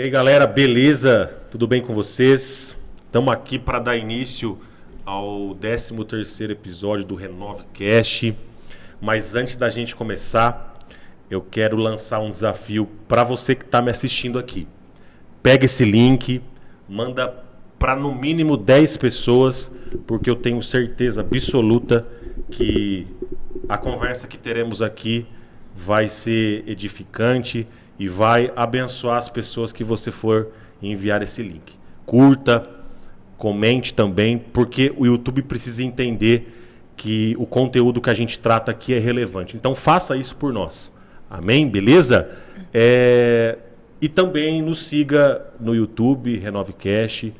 aí, galera, beleza? Tudo bem com vocês? Estamos aqui para dar início ao 13º episódio do RenoveCast. Mas antes da gente começar, eu quero lançar um desafio para você que está me assistindo aqui. Pega esse link, manda para no mínimo 10 pessoas, porque eu tenho certeza absoluta que a conversa que teremos aqui vai ser edificante e vai abençoar as pessoas que você for enviar esse link. Curta, comente também, porque o YouTube precisa entender que o conteúdo que a gente trata aqui é relevante. Então faça isso por nós. Amém? Beleza? E também nos siga no YouTube, RenoveCast.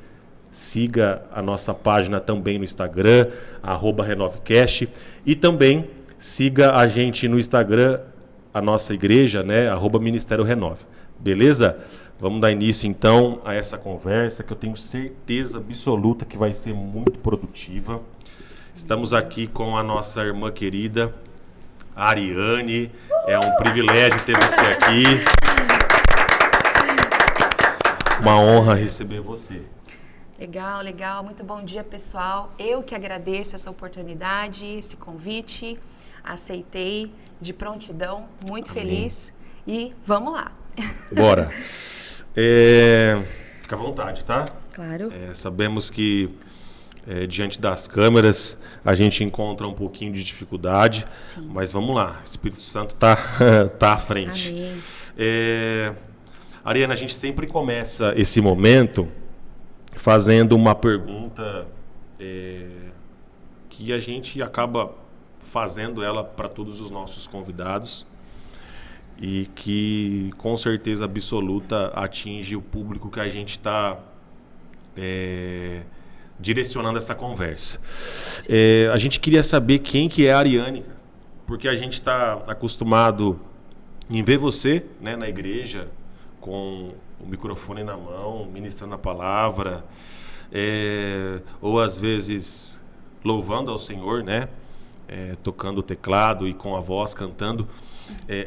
Siga a nossa página também no Instagram, @RenoveCast. E também siga a gente no Instagram, a nossa igreja, né? @Ministério Renove. Beleza? Vamos dar início então a essa conversa que eu tenho certeza absoluta que vai ser muito produtiva. Estamos aqui com a nossa irmã querida, Ariane. É um privilégio ter você aqui. Uma honra receber você. Legal, legal. Muito bom dia, pessoal. Eu que agradeço essa oportunidade, esse convite. Aceitei de prontidão, muito Amém. Feliz. E vamos lá. Bora. Fica à vontade, tá? Claro. Sabemos que diante das câmeras a gente encontra um pouquinho de dificuldade, sim, mas vamos lá. O Espírito Santo tá à frente. Amém. Ariana, a gente sempre começa esse momento fazendo uma pergunta que a gente acaba fazendo ela para todos os nossos convidados e que com certeza absoluta atinge o público que a gente está direcionando essa conversa. A gente queria saber quem que é a Ariane, porque a gente está acostumado em ver você, né, na igreja com o microfone na mão, ministrando a palavra, ou às vezes louvando ao Senhor, né? Tocando o teclado e com a voz cantando,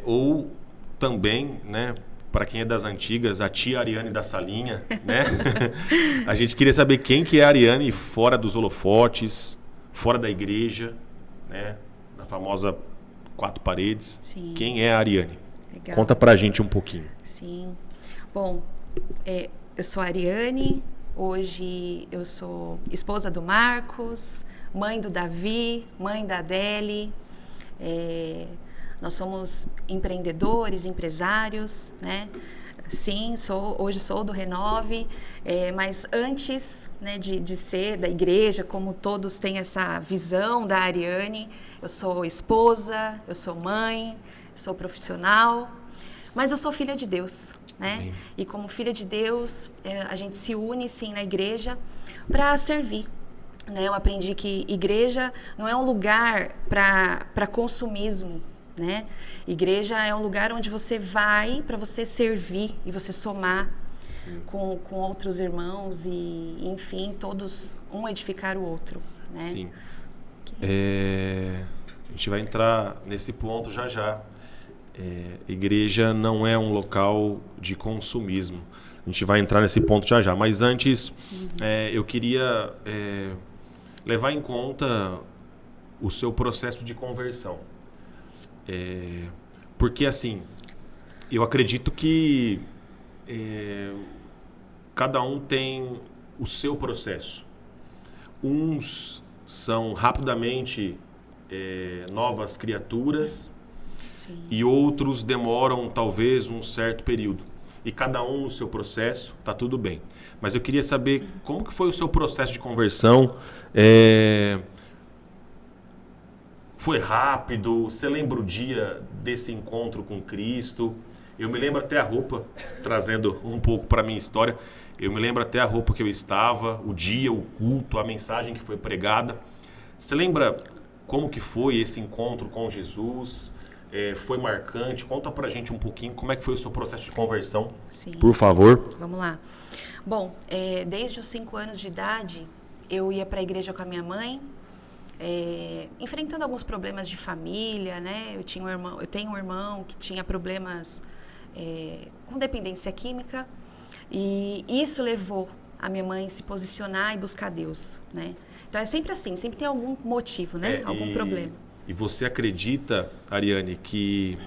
ou também, né, para quem é das antigas, a tia Ariane da salinha, né? A gente queria saber quem que é a Ariane fora dos holofotes, fora da igreja, né, da famosa 4 paredes. Sim. Quem é a Ariane? Legal. Conta pra gente um pouquinho. Sim. Bom, eu sou a Ariane, hoje eu sou esposa do Marcos, mãe do Davi, mãe da Adele. Nós somos empreendedores, empresários, né? Sim, hoje sou do Renove, mas antes, né, de ser da igreja, como todos têm essa visão da Ariane, eu sou esposa, eu sou mãe, sou profissional, mas eu sou filha de Deus, né? Amém. E como filha de Deus, a gente se une, sim, na igreja para servir. Eu aprendi que igreja não é um lugar para consumismo, né? Igreja é um lugar onde você vai para você servir e você somar com outros irmãos e, enfim, todos um edificar o outro, né? Sim. A gente vai entrar nesse ponto já já. Igreja não é um local de consumismo. A gente vai entrar nesse ponto já já. Mas antes, eu queria levar em conta o seu processo de conversão. Porque, assim, eu acredito que cada um tem o seu processo. Uns são rapidamente novas criaturas, Sim. e outros demoram talvez um certo período. E cada um no seu processo, tá tudo bem. Mas eu queria saber como que foi o seu processo de conversão. Foi rápido? Você lembra o dia desse encontro com Cristo? Eu me lembro até a roupa, trazendo um pouco para a minha história. Eu me lembro até a roupa que eu estava, o dia, o culto, a mensagem que foi pregada. Você lembra como que foi esse encontro com Jesus? Foi marcante? Conta pra gente um pouquinho como é que foi o seu processo de conversão, Sim, por favor. Vamos lá. Bom, desde os 5 anos de idade, eu ia para a igreja com a minha mãe, enfrentando alguns problemas de família, né? Eu tenho um irmão que tinha problemas com dependência química. E isso levou a minha mãe a se posicionar e buscar Deus, né? Então é sempre assim, sempre tem algum motivo, né? Algum problema. E você acredita, Ariane, que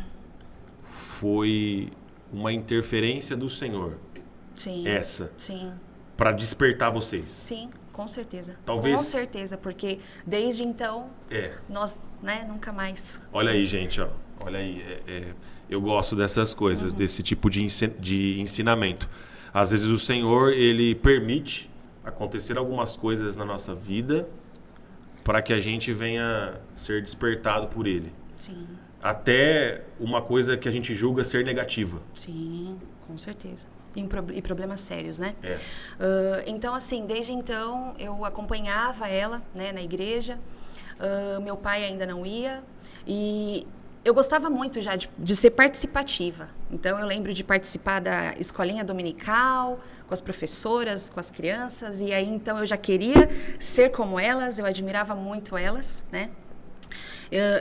foi uma interferência do Senhor? Sim. Essa? Sim. Para despertar vocês? Sim, com certeza. Talvez... Com certeza, porque desde então, nós, né, nunca mais. Olha aí, gente, ó. Olha aí, eu gosto dessas coisas, desse tipo de ensinamento. Às vezes o Senhor, ele permite acontecer algumas coisas na nossa vida para que a gente venha ser despertado por ele. Sim. Até uma coisa que a gente julga ser negativa. Sim, com certeza. E problemas sérios, né? Então, assim, desde então eu acompanhava ela, né, na igreja. Meu pai ainda não ia. E eu gostava muito já de ser participativa. Então, eu lembro de participar da escolinha dominical, com as professoras, com as crianças. E aí, então, eu já queria ser como elas, eu admirava muito elas, né?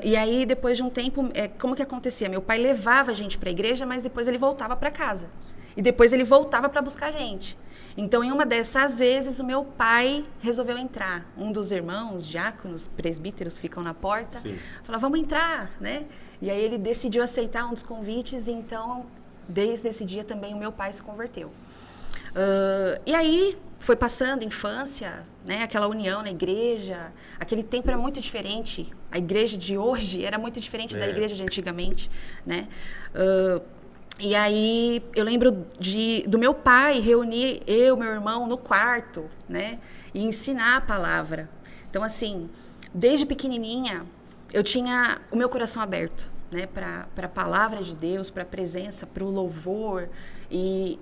E aí, depois de um tempo, como que acontecia? Meu pai levava a gente para a igreja, mas depois ele voltava para casa. E depois ele voltava para buscar a gente. Então, em uma dessas vezes, o meu pai resolveu entrar. Um dos irmãos, diáconos, presbíteros, ficam na porta. Sim. Falava, vamos entrar, né? E aí ele decidiu aceitar um dos convites. E então, desde esse dia também, o meu pai se converteu. E aí, foi passando a infância, né? Aquela união na igreja. Aquele tempo era muito diferente. A igreja de hoje era muito diferente da igreja de antigamente, né? E aí, eu lembro do meu pai reunir meu irmão no quarto, né? E ensinar a palavra. Então, assim, desde pequenininha, eu tinha o meu coração aberto, né? Para a palavra de Deus, para a presença, para o louvor. E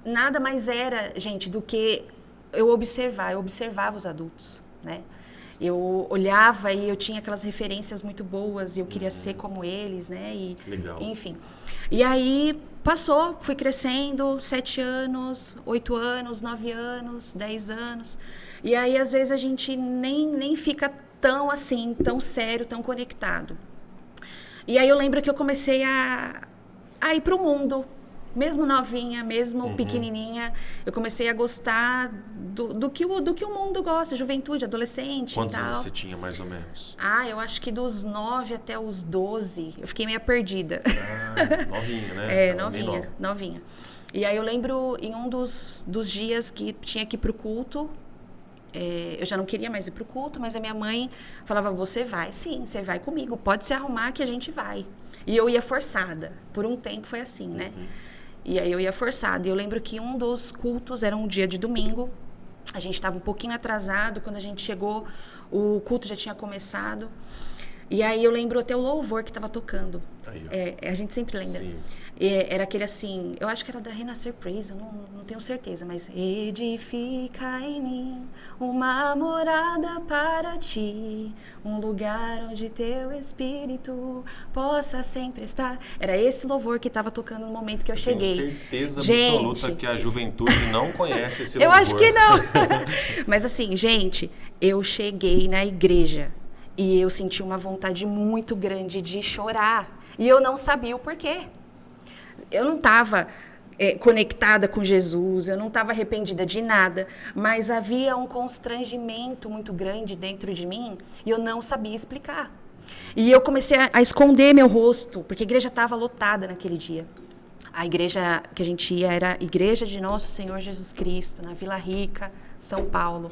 nada mais era, gente, do que eu observava os adultos, né? Eu olhava e eu tinha aquelas referências muito boas e eu queria ser como eles, né? Legal. Enfim. E aí passou, fui crescendo, 7 anos, 8 anos, 9 anos, 10 anos. E aí, às vezes, a gente nem fica tão assim, tão sério, tão conectado. E aí eu lembro que eu comecei a ir para o mundo. Mesmo novinha, mesmo pequenininha, eu comecei a gostar do que o mundo gosta, juventude, adolescente. Quantos e tal. anos você tinha, mais ou menos? Eu acho que dos 9 até os 12, eu fiquei meio perdida. Novinha, né? Novinha. E aí eu lembro, em um dos dias que tinha que ir pro culto, eu já não queria mais ir pro culto, mas a minha mãe falava, você vai? Sim, você vai comigo, pode se arrumar que a gente vai. E eu ia forçada, por um tempo foi assim, né? E aí eu ia forçada. E eu lembro que um dos cultos era um dia de domingo. A gente estava um pouquinho atrasado. Quando a gente chegou, o culto já tinha começado. E aí eu lembro até o louvor que estava tocando. A gente sempre lembra. Sim. Era aquele assim, eu acho que era da Renascer Praise, eu não tenho certeza, mas edifica em mim uma morada para ti, um lugar onde teu espírito possa sempre estar. Era esse louvor que estava tocando no momento que eu cheguei. Tenho certeza absoluta que a juventude não conhece esse eu louvor. Eu acho que não. Mas assim, gente, eu cheguei na igreja e eu senti uma vontade muito grande de chorar. E eu não sabia o porquê. Eu não estava conectada com Jesus, eu não estava arrependida de nada, mas havia um constrangimento muito grande dentro de mim e eu não sabia explicar. E eu comecei a esconder meu rosto, porque a igreja estava lotada naquele dia. A igreja que a gente ia era a Igreja de Nosso Senhor Jesus Cristo, na Vila Rica, São Paulo.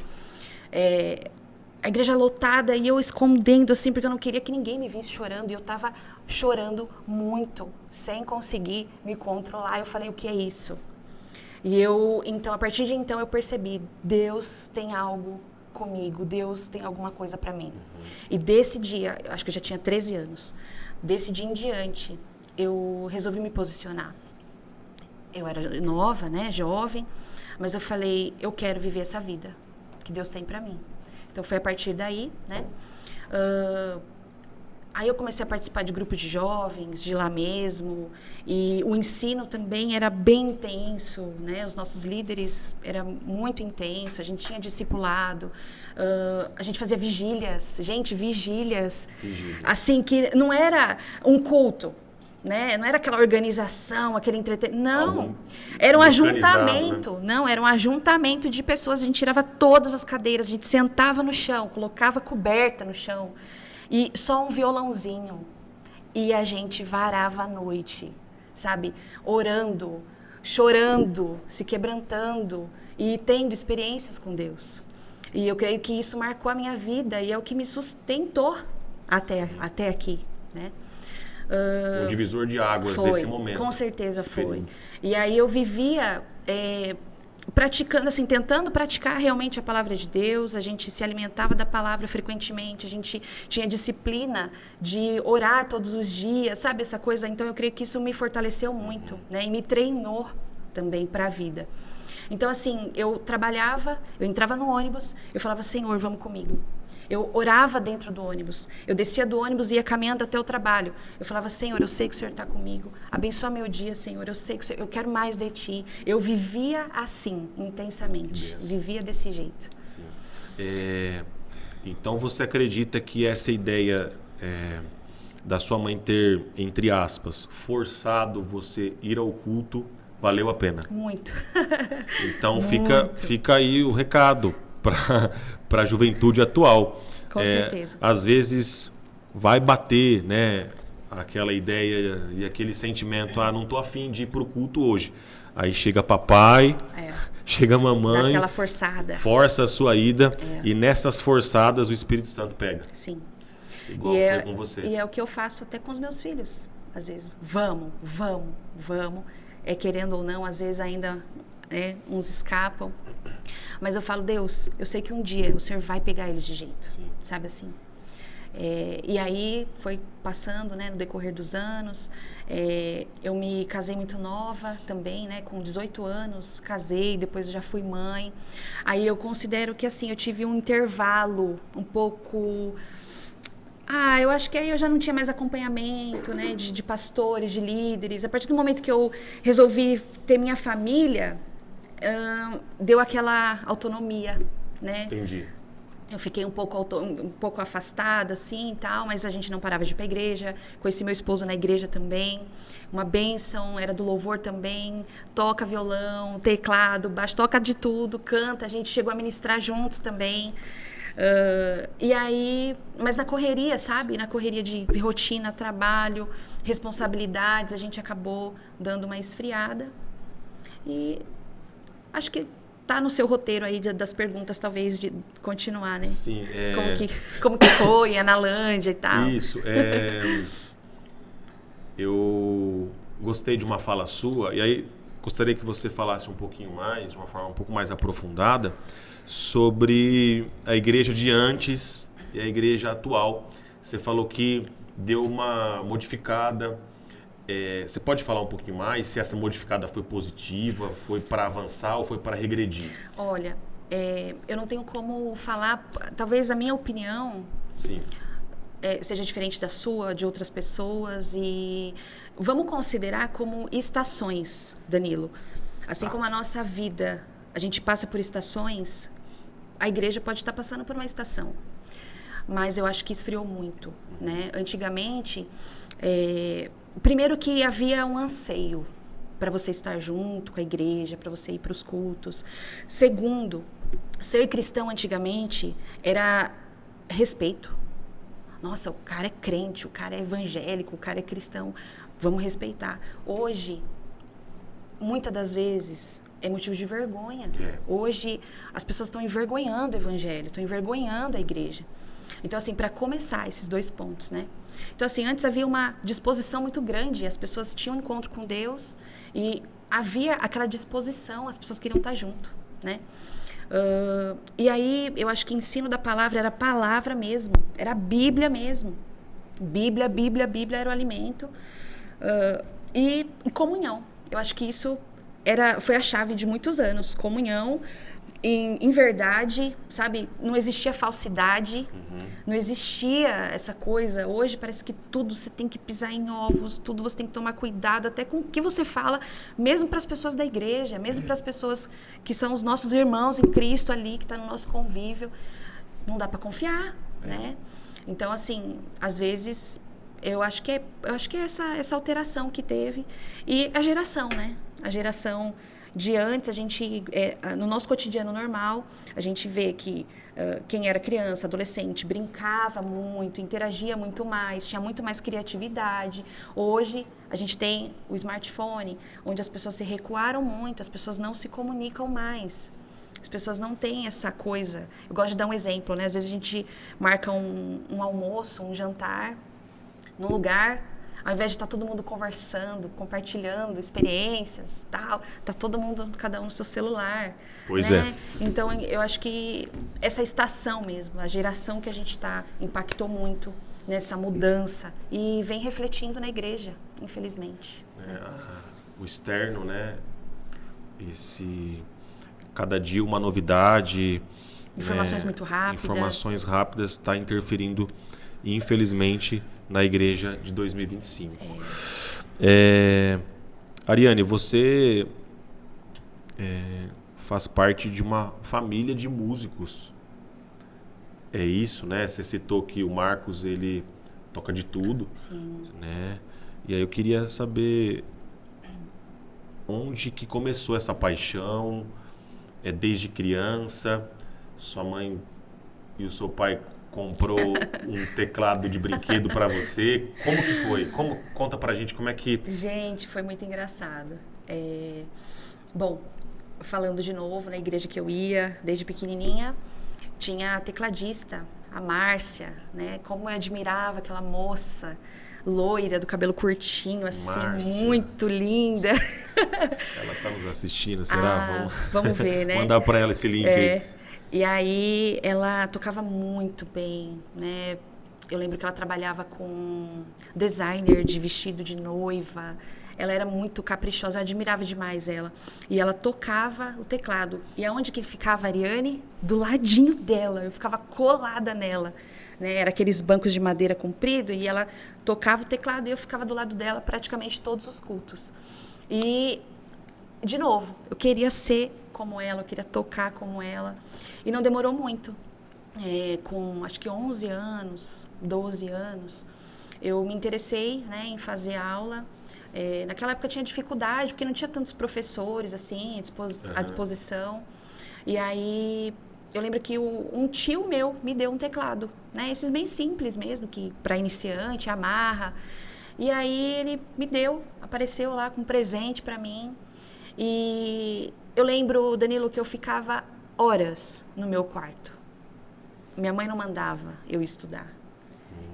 A igreja lotada e eu escondendo assim, porque eu não queria que ninguém me visse chorando. E eu estava chorando muito, sem conseguir me controlar. Eu falei, o que é isso? E então, a partir de então, eu percebi, Deus tem algo comigo, Deus tem alguma coisa para mim. E desse dia, eu acho que eu já tinha 13 anos, desse dia em diante, eu resolvi me posicionar. Eu era nova, né, jovem, mas eu falei, eu quero viver essa vida que Deus tem para mim. Então, foi a partir daí, né? Aí eu comecei a participar de grupos de jovens, de lá mesmo. E o ensino também era bem intenso, né? Os nossos líderes era muito intenso. A gente tinha discipulado. A gente fazia vigílias. Gente, vigílias. Assim, que não era um culto. né? Não era aquela organização, aquele entretenimento. Não, Algo era um organizado, ajuntamento. né? Não, era um ajuntamento de pessoas. A gente tirava todas as cadeiras, a gente sentava no chão, colocava coberta no chão e só um violãozinho. E a gente varava a noite, sabe? Orando, chorando, se quebrantando e tendo experiências com Deus. E eu creio que isso marcou a minha vida e é o que me sustentou até aqui, né? Um divisor de águas esse momento. Com certeza foi. Período. E aí eu vivia praticando, assim, tentando praticar realmente a palavra de Deus. A gente se alimentava da palavra frequentemente, a gente tinha disciplina de orar todos os dias, sabe essa coisa? Então eu creio que isso me fortaleceu muito, né? E me treinou também para a vida. Então, assim, eu trabalhava, eu entrava no ônibus, eu falava, Senhor, vamos comigo. Eu orava dentro do ônibus. Eu descia do ônibus e ia caminhando até o trabalho. Eu falava, Senhor, eu sei que o Senhor está comigo. Abençoa meu dia, Senhor. Eu sei que eu quero mais de Ti. Eu vivia assim, intensamente. Vivia desse jeito. Sim. Então, você acredita que essa ideia da sua mãe ter, entre aspas, forçado você ir ao culto, valeu a pena? Muito. Então, fica aí o recado para a juventude atual. Com certeza. Às vezes vai bater, né, aquela ideia e aquele sentimento, não estou afim de ir para o culto hoje. Aí chega papai, chega mamãe, dá aquela forçada. Força a sua ida e nessas forçadas o Espírito Santo pega. Sim. Igual foi com você. E é o que eu faço até com os meus filhos. Às vezes, vamos. Querendo ou não, às vezes ainda uns escapam. Mas eu falo, Deus, eu sei que um dia o Senhor vai pegar eles de jeito. Sim. Sabe assim? E aí foi passando, né, no decorrer dos anos. Eu me casei muito nova também, né, com 18 anos. Casei, depois eu já fui mãe. Aí eu considero que assim, eu tive um intervalo um pouco... eu acho que aí eu já não tinha mais acompanhamento, né, de pastores, de líderes. A partir do momento que eu resolvi ter minha família, deu aquela autonomia, né? Entendi. Eu fiquei um pouco afastada, assim, e tal, mas a gente não parava de ir para a igreja. Conheci meu esposo na igreja também. Uma bênção, era do louvor também. Toca violão, teclado, baixo, toca de tudo, canta. A gente chegou a ministrar juntos também. E aí, mas na correria, sabe? Na correria de rotina, trabalho, responsabilidades, a gente acabou dando uma esfriada. E acho que tá no seu roteiro aí das perguntas, talvez, de continuar, né? Sim. Como que foi, Analândia e tal. Isso. Eu gostei de uma fala sua, e aí gostaria que você falasse um pouquinho mais, de uma forma um pouco mais aprofundada, sobre a igreja de antes e a igreja atual. Você falou que deu uma modificada. Você pode falar um pouquinho mais se essa modificada foi positiva, foi para avançar ou foi para regredir? Olha, eu não tenho como falar, talvez a minha opinião Sim. Seja diferente da sua, de outras pessoas, e vamos considerar como estações, Danilo. Assim como a nossa vida, a gente passa por estações, a igreja pode estar passando por uma estação. Mas eu acho que esfriou muito, né? Antigamente, primeiro que havia um anseio para você estar junto com a igreja, para você ir para os cultos. Segundo, ser cristão antigamente era respeito. Nossa, o cara é crente, o cara é evangélico, o cara é cristão. Vamos respeitar. Hoje, muitas das vezes, é motivo de vergonha. Hoje, as pessoas estão envergonhando o evangelho, estão envergonhando a igreja. Então, assim, para começar, esses dois pontos, né? Então, assim, antes havia uma disposição muito grande, as pessoas tinham um encontro com Deus e havia aquela disposição, as pessoas queriam estar junto, né? E aí, eu acho que o ensino da palavra era a palavra mesmo, era a Bíblia mesmo. Bíblia era o alimento. E comunhão. Eu acho que isso foi a chave de muitos anos. Comunhão, em verdade, sabe? Não existia falsidade, não existia essa coisa. Hoje parece que tudo você tem que pisar em ovos, tudo você tem que tomar cuidado, até com o que você fala, mesmo para as pessoas da igreja, mesmo para as pessoas que são os nossos irmãos em Cristo ali, que está no nosso convívio. Não dá para confiar, né? Então, assim, às vezes eu acho que é essa alteração que teve. E a geração, né? A geração de antes, a gente, no nosso cotidiano normal, a gente vê que quem era criança, adolescente, brincava muito, interagia muito mais, tinha muito mais criatividade. Hoje, a gente tem o smartphone, onde as pessoas se recuaram muito, as pessoas não se comunicam mais. As pessoas não têm essa coisa. Eu gosto de dar um exemplo, né? Às vezes a gente marca um almoço, um jantar, num lugar, ao invés de estar todo mundo conversando, compartilhando experiências, tal, tá todo mundo, cada um no seu celular. Pois né? é. Então, eu acho que essa estação mesmo, a geração que a gente está, impactou muito nessa mudança e vem refletindo na igreja, infelizmente. O externo, né? Cada dia uma novidade. Informações muito rápidas. Informações rápidas está interferindo, infelizmente, na igreja de 2025. Ariane, você faz parte de uma família de músicos. É isso, né? Você citou que o Marcos, ele toca de tudo. Sim. Né? E aí eu queria saber onde que começou essa paixão. Desde criança, sua mãe e o seu pai comprou um teclado de brinquedo para você. Como que foi? Conta pra gente como é que... Gente, foi muito engraçado. Bom, falando de novo, na igreja que eu ia, desde pequenininha, tinha a tecladista, a Márcia, né? Como eu admirava aquela moça loira, do cabelo curtinho, assim, Márcia. Muito linda. Ela tá nos assistindo, será? Vamos ver, né? Mandar para ela esse link aí. E aí ela tocava muito bem, né? Eu lembro que ela trabalhava com designer de vestido de noiva. Ela era muito caprichosa, eu admirava demais ela. E ela tocava o teclado. E aonde que ficava a Ariane? Do ladinho dela. Eu ficava colada nela. Né? Era aqueles bancos de madeira comprido e ela tocava o teclado e eu ficava do lado dela praticamente todos os cultos. E, de novo, eu queria ser como ela, eu queria tocar como ela. E não demorou muito. Com acho que 11 anos, 12 anos, eu me interessei, né, em fazer aula. Naquela época eu tinha dificuldade, porque não tinha tantos professores assim, à disposição. E aí eu lembro que um tio meu me deu um teclado, né, esses bem simples mesmo, que para iniciante, amarra. E aí ele me deu, apareceu lá com um presente para mim. E eu lembro, Danilo, que eu ficava horas no meu quarto. Minha mãe não mandava eu estudar.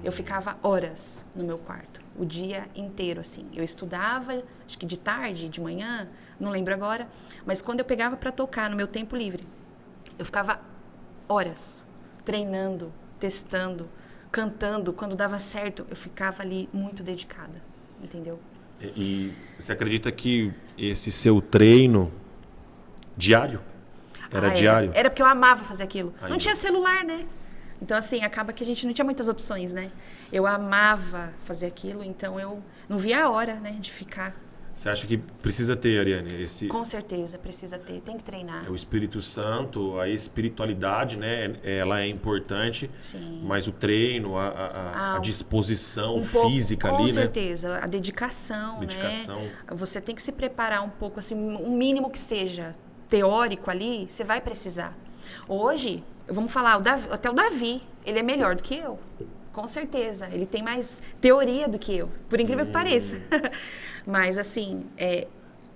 Eu ficava horas no meu quarto, o dia inteiro, assim. Eu estudava, acho que de tarde, de manhã, não lembro agora, mas quando eu pegava para tocar no meu tempo livre, eu ficava horas treinando, testando, cantando. Quando dava certo, eu ficava ali muito dedicada, entendeu? E você acredita que esse seu treino diário? Era diário? Era porque eu amava fazer aquilo. Ainda. Não tinha celular, né? Então, assim, acaba que a gente não tinha muitas opções, né? Eu amava fazer aquilo, então eu não via a hora, né, de ficar. Você acha que precisa ter, Ariane, Com certeza, precisa ter. Tem que treinar. O Espírito Santo, a espiritualidade, né? Ela é importante, Sim. Mas o treino, a disposição física pouco, ali, com né? certeza, a dedicação, né? Você tem que se preparar um pouco, assim, um mínimo que seja teórico ali, você vai precisar. Hoje, vamos falar, até o Davi, ele é melhor do que eu. Com certeza. Ele tem mais teoria do que eu, por incrível que pareça. Mas, assim,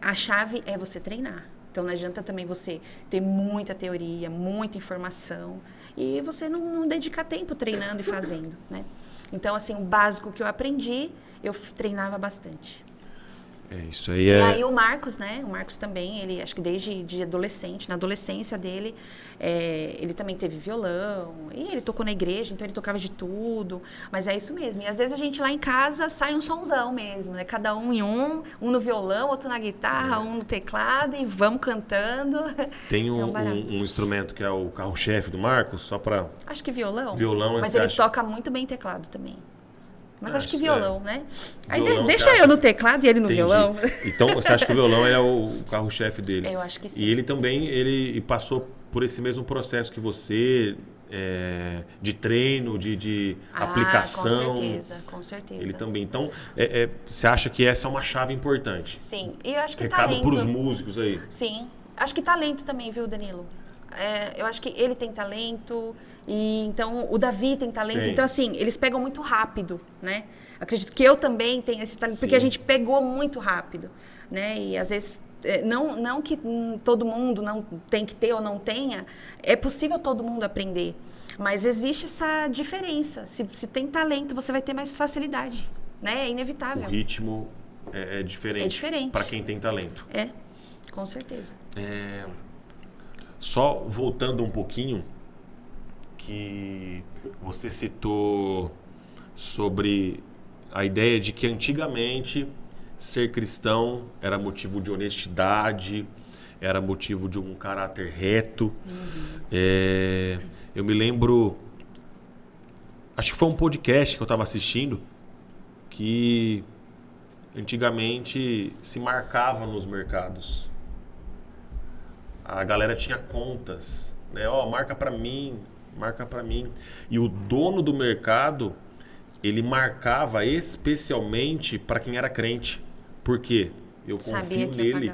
a chave é você treinar. Então, não adianta também você ter muita teoria, muita informação e você não dedicar tempo treinando e fazendo, né? Então, assim, o básico que eu aprendi, eu treinava bastante. Isso aí E aí o Marcos, né? O Marcos também, ele acho que desde de adolescente, na adolescência dele, ele também teve violão, e ele tocou na igreja, então ele tocava de tudo, mas é isso mesmo. E às vezes a gente lá em casa sai um sonzão mesmo, né? Cada um em um no violão, outro na guitarra, um no teclado, e vamos cantando. Tem um instrumento que é o carro-chefe do Marcos, só para... Acho que violão. Violão, mas ele toca muito bem teclado também. Mas acho que violão, né? Aí Violão, deixa eu no teclado e ele no violão. Então, você acha que o violão é o carro-chefe dele? Eu acho que sim. E ele também, ele passou por esse mesmo processo que você, de treino, de aplicação. Com certeza. Ele também. Então, você acha que essa é uma chave importante? Sim, e eu acho que Recado para os músicos aí. Sim, acho que talento também, viu, Danilo? Eu acho que ele tem talento, e então o Davi tem talento. Tem. Então, assim, eles pegam muito rápido, né? Acredito que eu também tenho esse talento, Sim. porque a gente pegou muito rápido, né? E às vezes, não que todo mundo não tem que ter ou não tenha, é possível todo mundo aprender. Mas existe essa diferença. Se tem talento, você vai ter mais facilidade, né? É inevitável. O ritmo é diferente. É diferente. Para quem tem talento. Com certeza. Só voltando um pouquinho, que você citou sobre a ideia de que antigamente ser cristão era motivo de honestidade, era motivo de um caráter reto. Eu me lembro, acho que foi um podcast que eu estava assistindo, que antigamente se marcava nos mercados. A galera tinha contas, né? Marca para mim, marca para mim. E o dono do mercado, ele marcava especialmente para quem era crente. Por quê? Eu confio nele,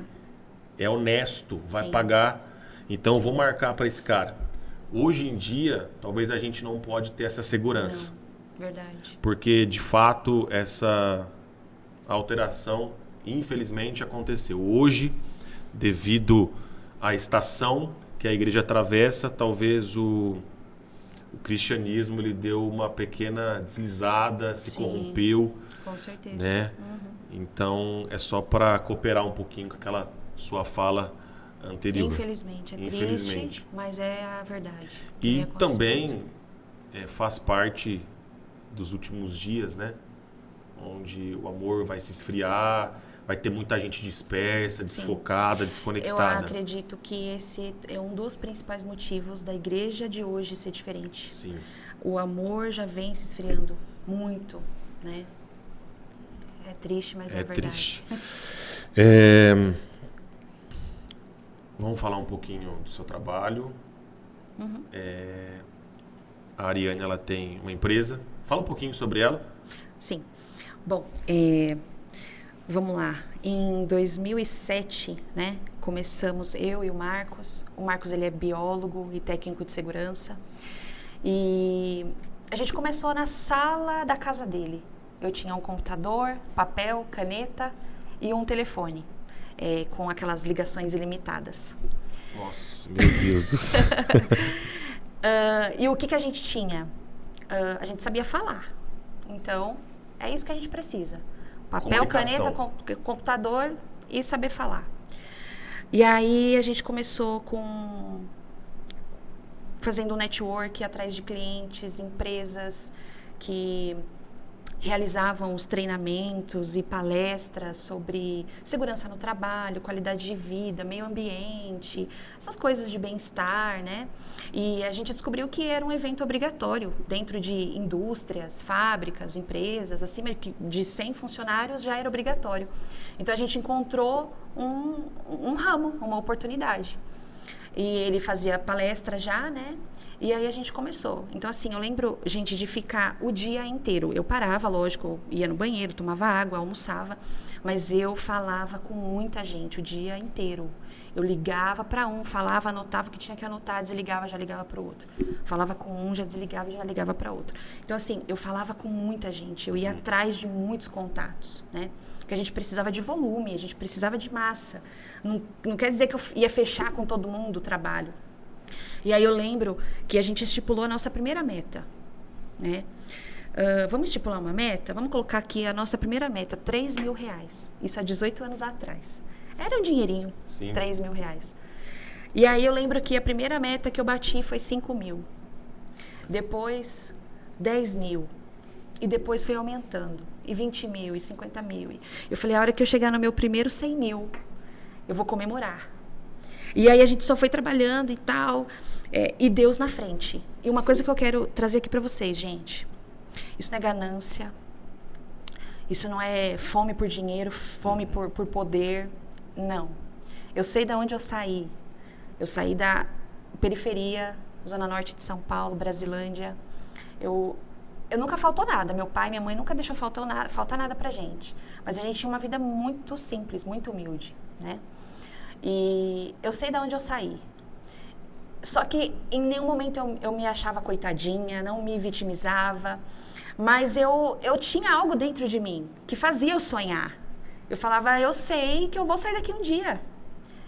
é honesto, vai pagar. Então, vou marcar para esse cara. Hoje em dia, talvez a gente não pode ter essa segurança. Não, verdade. Porque, de fato, essa alteração, infelizmente, aconteceu. Hoje, devido à estação que a igreja atravessa, talvez o cristianismo ele deu uma pequena deslizada, se corrompeu. Com certeza. Né? Então, é só para cooperar um pouquinho com aquela sua fala anterior. Infelizmente, triste, mas é a verdade. E também faz parte dos últimos dias, né? Onde o amor vai se esfriar, vai ter muita gente dispersa, desfocada, desconectada. Eu acredito que esse é um dos principais motivos da igreja de hoje ser diferente. Sim. O amor já vem se esfriando muito, né? É triste, mas é verdade. Triste. Vamos falar um pouquinho do seu trabalho. A Ariane, ela tem uma empresa. Fala um pouquinho sobre ela. Sim. Bom, vamos lá. Em 2007, né, começamos eu e o Marcos. O Marcos, ele é biólogo e técnico de segurança. E a gente começou na sala da casa dele. Eu tinha um computador, papel, caneta e um telefone, com aquelas ligações ilimitadas. Nossa, meu Deus do céu. E o que a gente tinha? A gente sabia falar. Então, é isso que a gente precisa. Papel, caneta, computador e saber falar. E aí a gente começou fazendo um network atrás de clientes, empresas que realizavam os treinamentos e palestras sobre segurança no trabalho, qualidade de vida, meio ambiente, essas coisas de bem-estar, né? E a gente descobriu que era um evento obrigatório dentro de indústrias, fábricas, empresas, acima de 100 funcionários já era obrigatório. Então a gente encontrou um ramo, uma oportunidade. E ele fazia palestra já, né? E aí a gente começou. Então, assim, eu lembro, gente, de ficar o dia inteiro. Eu parava, lógico, ia no banheiro, tomava água, almoçava, mas eu falava com muita gente o dia inteiro. Eu ligava para um, falava, anotava o que tinha que anotar, desligava, já ligava para o outro. Falava com um, já desligava, já ligava para outro. Então, assim, eu falava com muita gente, eu ia atrás de muitos contatos, né? Porque a gente precisava de volume, a gente precisava de massa. Não quer dizer que eu ia fechar com todo mundo o trabalho. E aí eu lembro que a gente estipulou a nossa primeira meta, né? Vamos estipular uma meta? Vamos colocar aqui a nossa primeira meta, R$3.000. Isso há 18 anos atrás. Era um dinheirinho, Sim. R$3.000. E aí eu lembro que a primeira meta que eu bati foi 5.000. Depois, 10.000. E depois foi aumentando. E 20.000, e 50.000. Eu falei, a hora que eu chegar no meu primeiro 100.000, eu vou comemorar. E aí a gente só foi trabalhando e tal, e Deus na frente. E uma coisa que eu quero trazer aqui para vocês, gente, isso não é ganância, isso não é fome por dinheiro, fome por poder, não. Eu sei de onde eu saí da periferia Zona Norte de São Paulo, Brasilândia. Eu nunca faltou nada. Meu pai e minha mãe nunca deixou faltar nada pra gente. Mas a gente tinha uma vida muito simples, muito humilde, né? E eu sei de onde eu saí. Só que em nenhum momento eu me achava coitadinha, não me vitimizava. Mas eu tinha algo dentro de mim que fazia eu sonhar. Eu falava, eu sei que eu vou sair daqui um dia.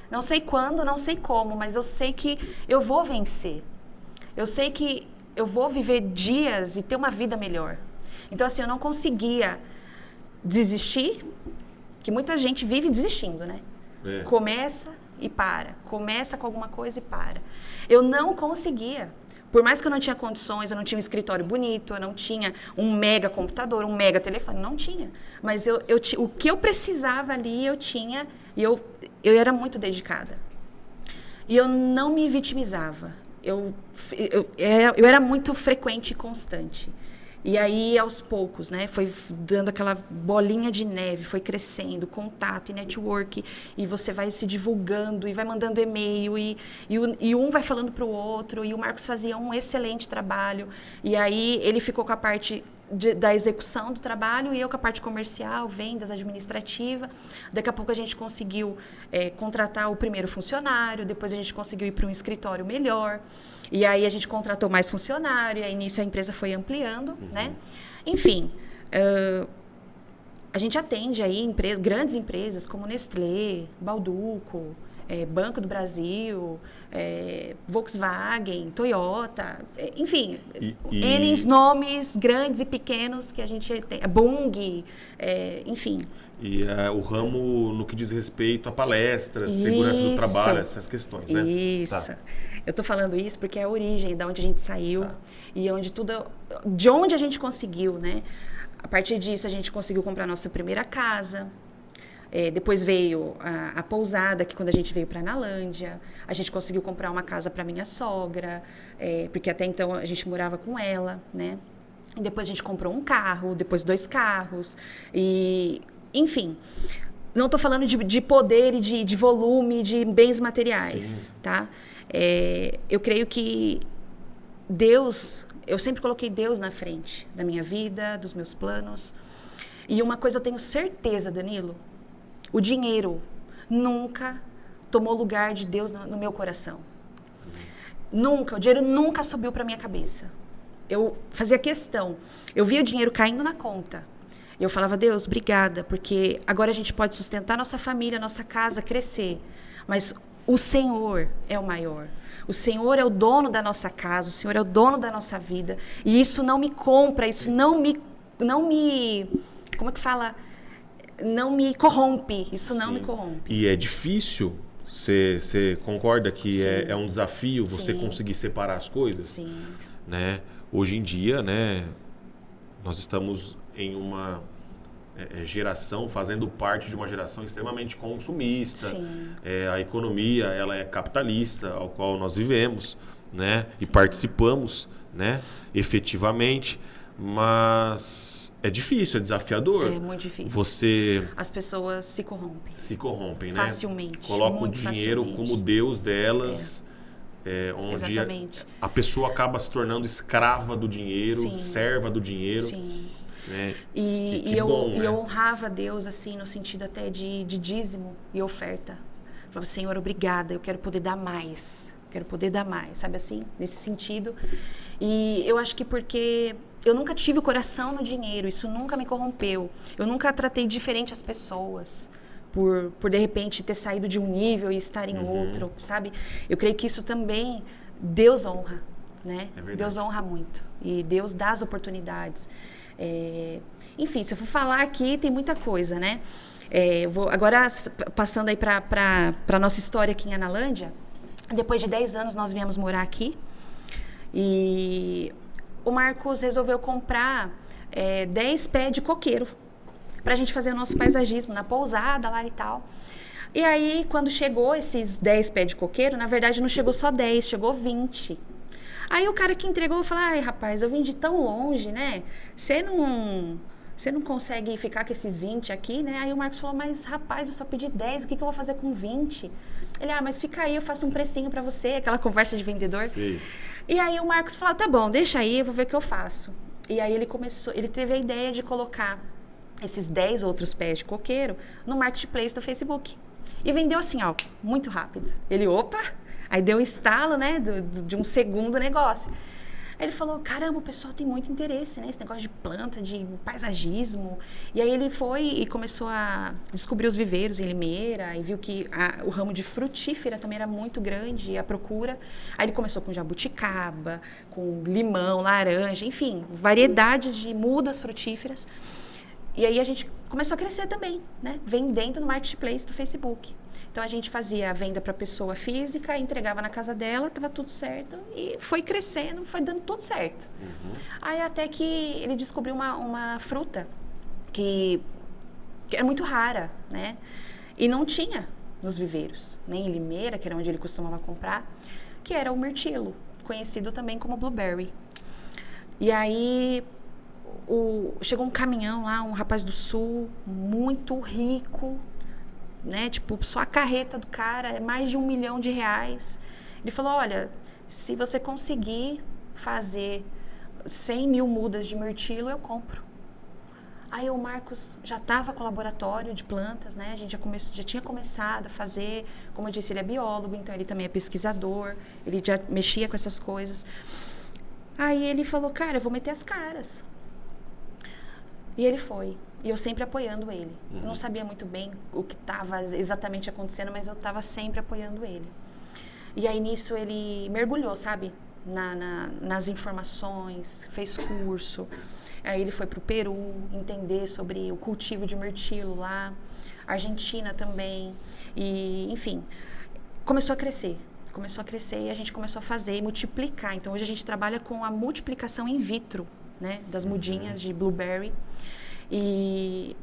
Não sei quando, não sei como, mas eu sei que eu vou vencer. Eu sei que eu vou viver dias e ter uma vida melhor. Então, assim, eu não conseguia desistir, que muita gente vive desistindo, né? Começa e para. Começa com alguma coisa e para. Eu não conseguia. Por mais que eu não tinha condições, eu não tinha um escritório bonito, eu não tinha um mega computador, um mega telefone, não tinha. Mas o que eu precisava ali, eu tinha, e eu era muito dedicada. E eu não me vitimizava. Eu era muito frequente e constante. E aí, aos poucos, né, foi dando aquela bolinha de neve, foi crescendo, contato e network, e você vai se divulgando, e vai mandando e-mail, e um vai falando para o outro, e o Marcos fazia um excelente trabalho, e aí ele ficou com a parte da execução do trabalho, e eu com a parte comercial, vendas, administrativa. Daqui a pouco a gente conseguiu contratar o primeiro funcionário, depois a gente conseguiu ir para um escritório melhor, e aí a gente contratou mais funcionário, e aí nisso a empresa foi ampliando, né? Enfim, a gente atende aí grandes empresas como Nestlé, Bauducco, Banco do Brasil, Volkswagen, Toyota, enfim, N nomes grandes e pequenos que a gente tem, Bung, enfim. E o ramo no que diz respeito a palestras, segurança do trabalho, essas questões, né? Isso. Tá. Eu tô falando isso porque é a origem, da onde a gente saiu e de onde a gente conseguiu, né? A partir disso, a gente conseguiu comprar nossa primeira casa. Depois veio a pousada, que quando a gente veio para Analândia, a gente conseguiu comprar uma casa para minha sogra, porque até então a gente morava com ela, né? E depois a gente comprou um carro, depois 2 carros, e enfim. Não estou falando de poder e de volume, de bens materiais, sim, tá? Eu creio que Deus, eu sempre coloquei Deus na frente da minha vida, dos meus planos. E uma coisa eu tenho certeza, Danilo, o dinheiro nunca tomou lugar de Deus no meu coração. Nunca, o dinheiro nunca subiu para minha cabeça. Eu fazia questão, eu via o dinheiro caindo na conta. Eu falava, Deus, obrigada, porque agora a gente pode sustentar nossa família, nossa casa, crescer. Mas o Senhor é o maior. O Senhor é o dono da nossa casa, o Senhor é o dono da nossa vida. E isso não me compra, isso não me como é que fala? Não me corrompe, isso não me corrompe. E é difícil, você concorda que é um desafio você conseguir separar as coisas? Sim. Né? Hoje em dia, né, nós estamos em uma geração, fazendo parte de uma geração extremamente consumista. A economia, ela é capitalista, ao qual nós vivemos, né? E participamos, né, efetivamente. Mas é difícil, é desafiador. É muito difícil. As pessoas se corrompem. Né? Facilmente. Colocam o dinheiro como Deus delas. Onde exatamente. A pessoa acaba se tornando escrava do dinheiro, serva do dinheiro. Sim. Né? E eu honrava Deus assim, no sentido até de dízimo e oferta. Eu falava, Senhor, obrigada, eu quero poder dar mais. Sabe assim? Nesse sentido. E eu acho que porque eu nunca tive o coração no dinheiro, isso nunca me corrompeu. Eu nunca tratei diferente as pessoas por de repente ter saído de um nível e estar em outro, sabe? Eu creio que isso também Deus honra, né? Deus honra muito e Deus dá as oportunidades. Enfim, se eu for falar aqui, tem muita coisa, né? Eu vou agora passando aí para nossa história aqui em Analândia. Depois de 10 anos nós viemos morar aqui e o Marcos resolveu comprar 10 pés de coqueiro para a gente fazer o nosso paisagismo na pousada lá e tal. E aí, quando chegou esses 10 pés de coqueiro, na verdade não chegou só 10, chegou 20. Aí o cara que entregou falou, ai rapaz, eu vim de tão longe, né? Você você não consegue ficar com esses 20 aqui, né? Aí o Marcos falou, mas rapaz, eu só pedi 10, o que eu vou fazer com 20? Ele, mas fica aí, eu faço um precinho pra você, aquela conversa de vendedor. Sim. E aí o Marcos falou, tá bom, deixa aí, eu vou ver o que eu faço. E aí ele teve a ideia de colocar esses 10 outros pés de coqueiro no marketplace do Facebook. E vendeu assim, ó, muito rápido. Ele, aí deu um estalo, né, de um segundo negócio. Aí ele falou, caramba, o pessoal tem muito interesse, né? Esse negócio de planta, de paisagismo. E aí ele foi e começou a descobrir os viveiros em Limeira e viu que o ramo de frutífera também era muito grande, a procura. Aí ele começou com jabuticaba, com limão, laranja, enfim, variedades de mudas frutíferas. E aí a gente começou a crescer também, né? Vendendo no marketplace do Facebook. Então a gente fazia a venda para pessoa física, entregava na casa dela, estava tudo certo e foi crescendo, foi dando tudo certo. Aí até que ele descobriu uma fruta que era muito rara, né? E não tinha nos viveiros, nem em Limeira, que era onde ele costumava comprar, que era o mirtilo, conhecido também como blueberry. E aí chegou um caminhão lá, um rapaz do sul, muito rico, né? Tipo, só a carreta do cara é mais de R$1 milhão. Ele falou, olha, se você conseguir fazer 100 mil mudas de mirtilo, eu compro. Aí o Marcos já estava com o laboratório de plantas, né? A gente já tinha começado a fazer, como eu disse, ele é biólogo, então ele também é pesquisador, ele já mexia com essas coisas. Aí ele falou, cara, eu vou meter as caras. E ele foi. E eu sempre apoiando ele. Eu não sabia muito bem o que estava exatamente acontecendo, mas eu estava sempre apoiando ele. E aí, nisso, ele mergulhou, sabe? Nas informações, fez curso. Aí ele foi para o Peru entender sobre o cultivo de mirtilo lá. Argentina também. E, enfim, começou a crescer e a gente começou a fazer e multiplicar. Então, hoje a gente trabalha com a multiplicação in vitro, né? Das mudinhas de blueberry. E,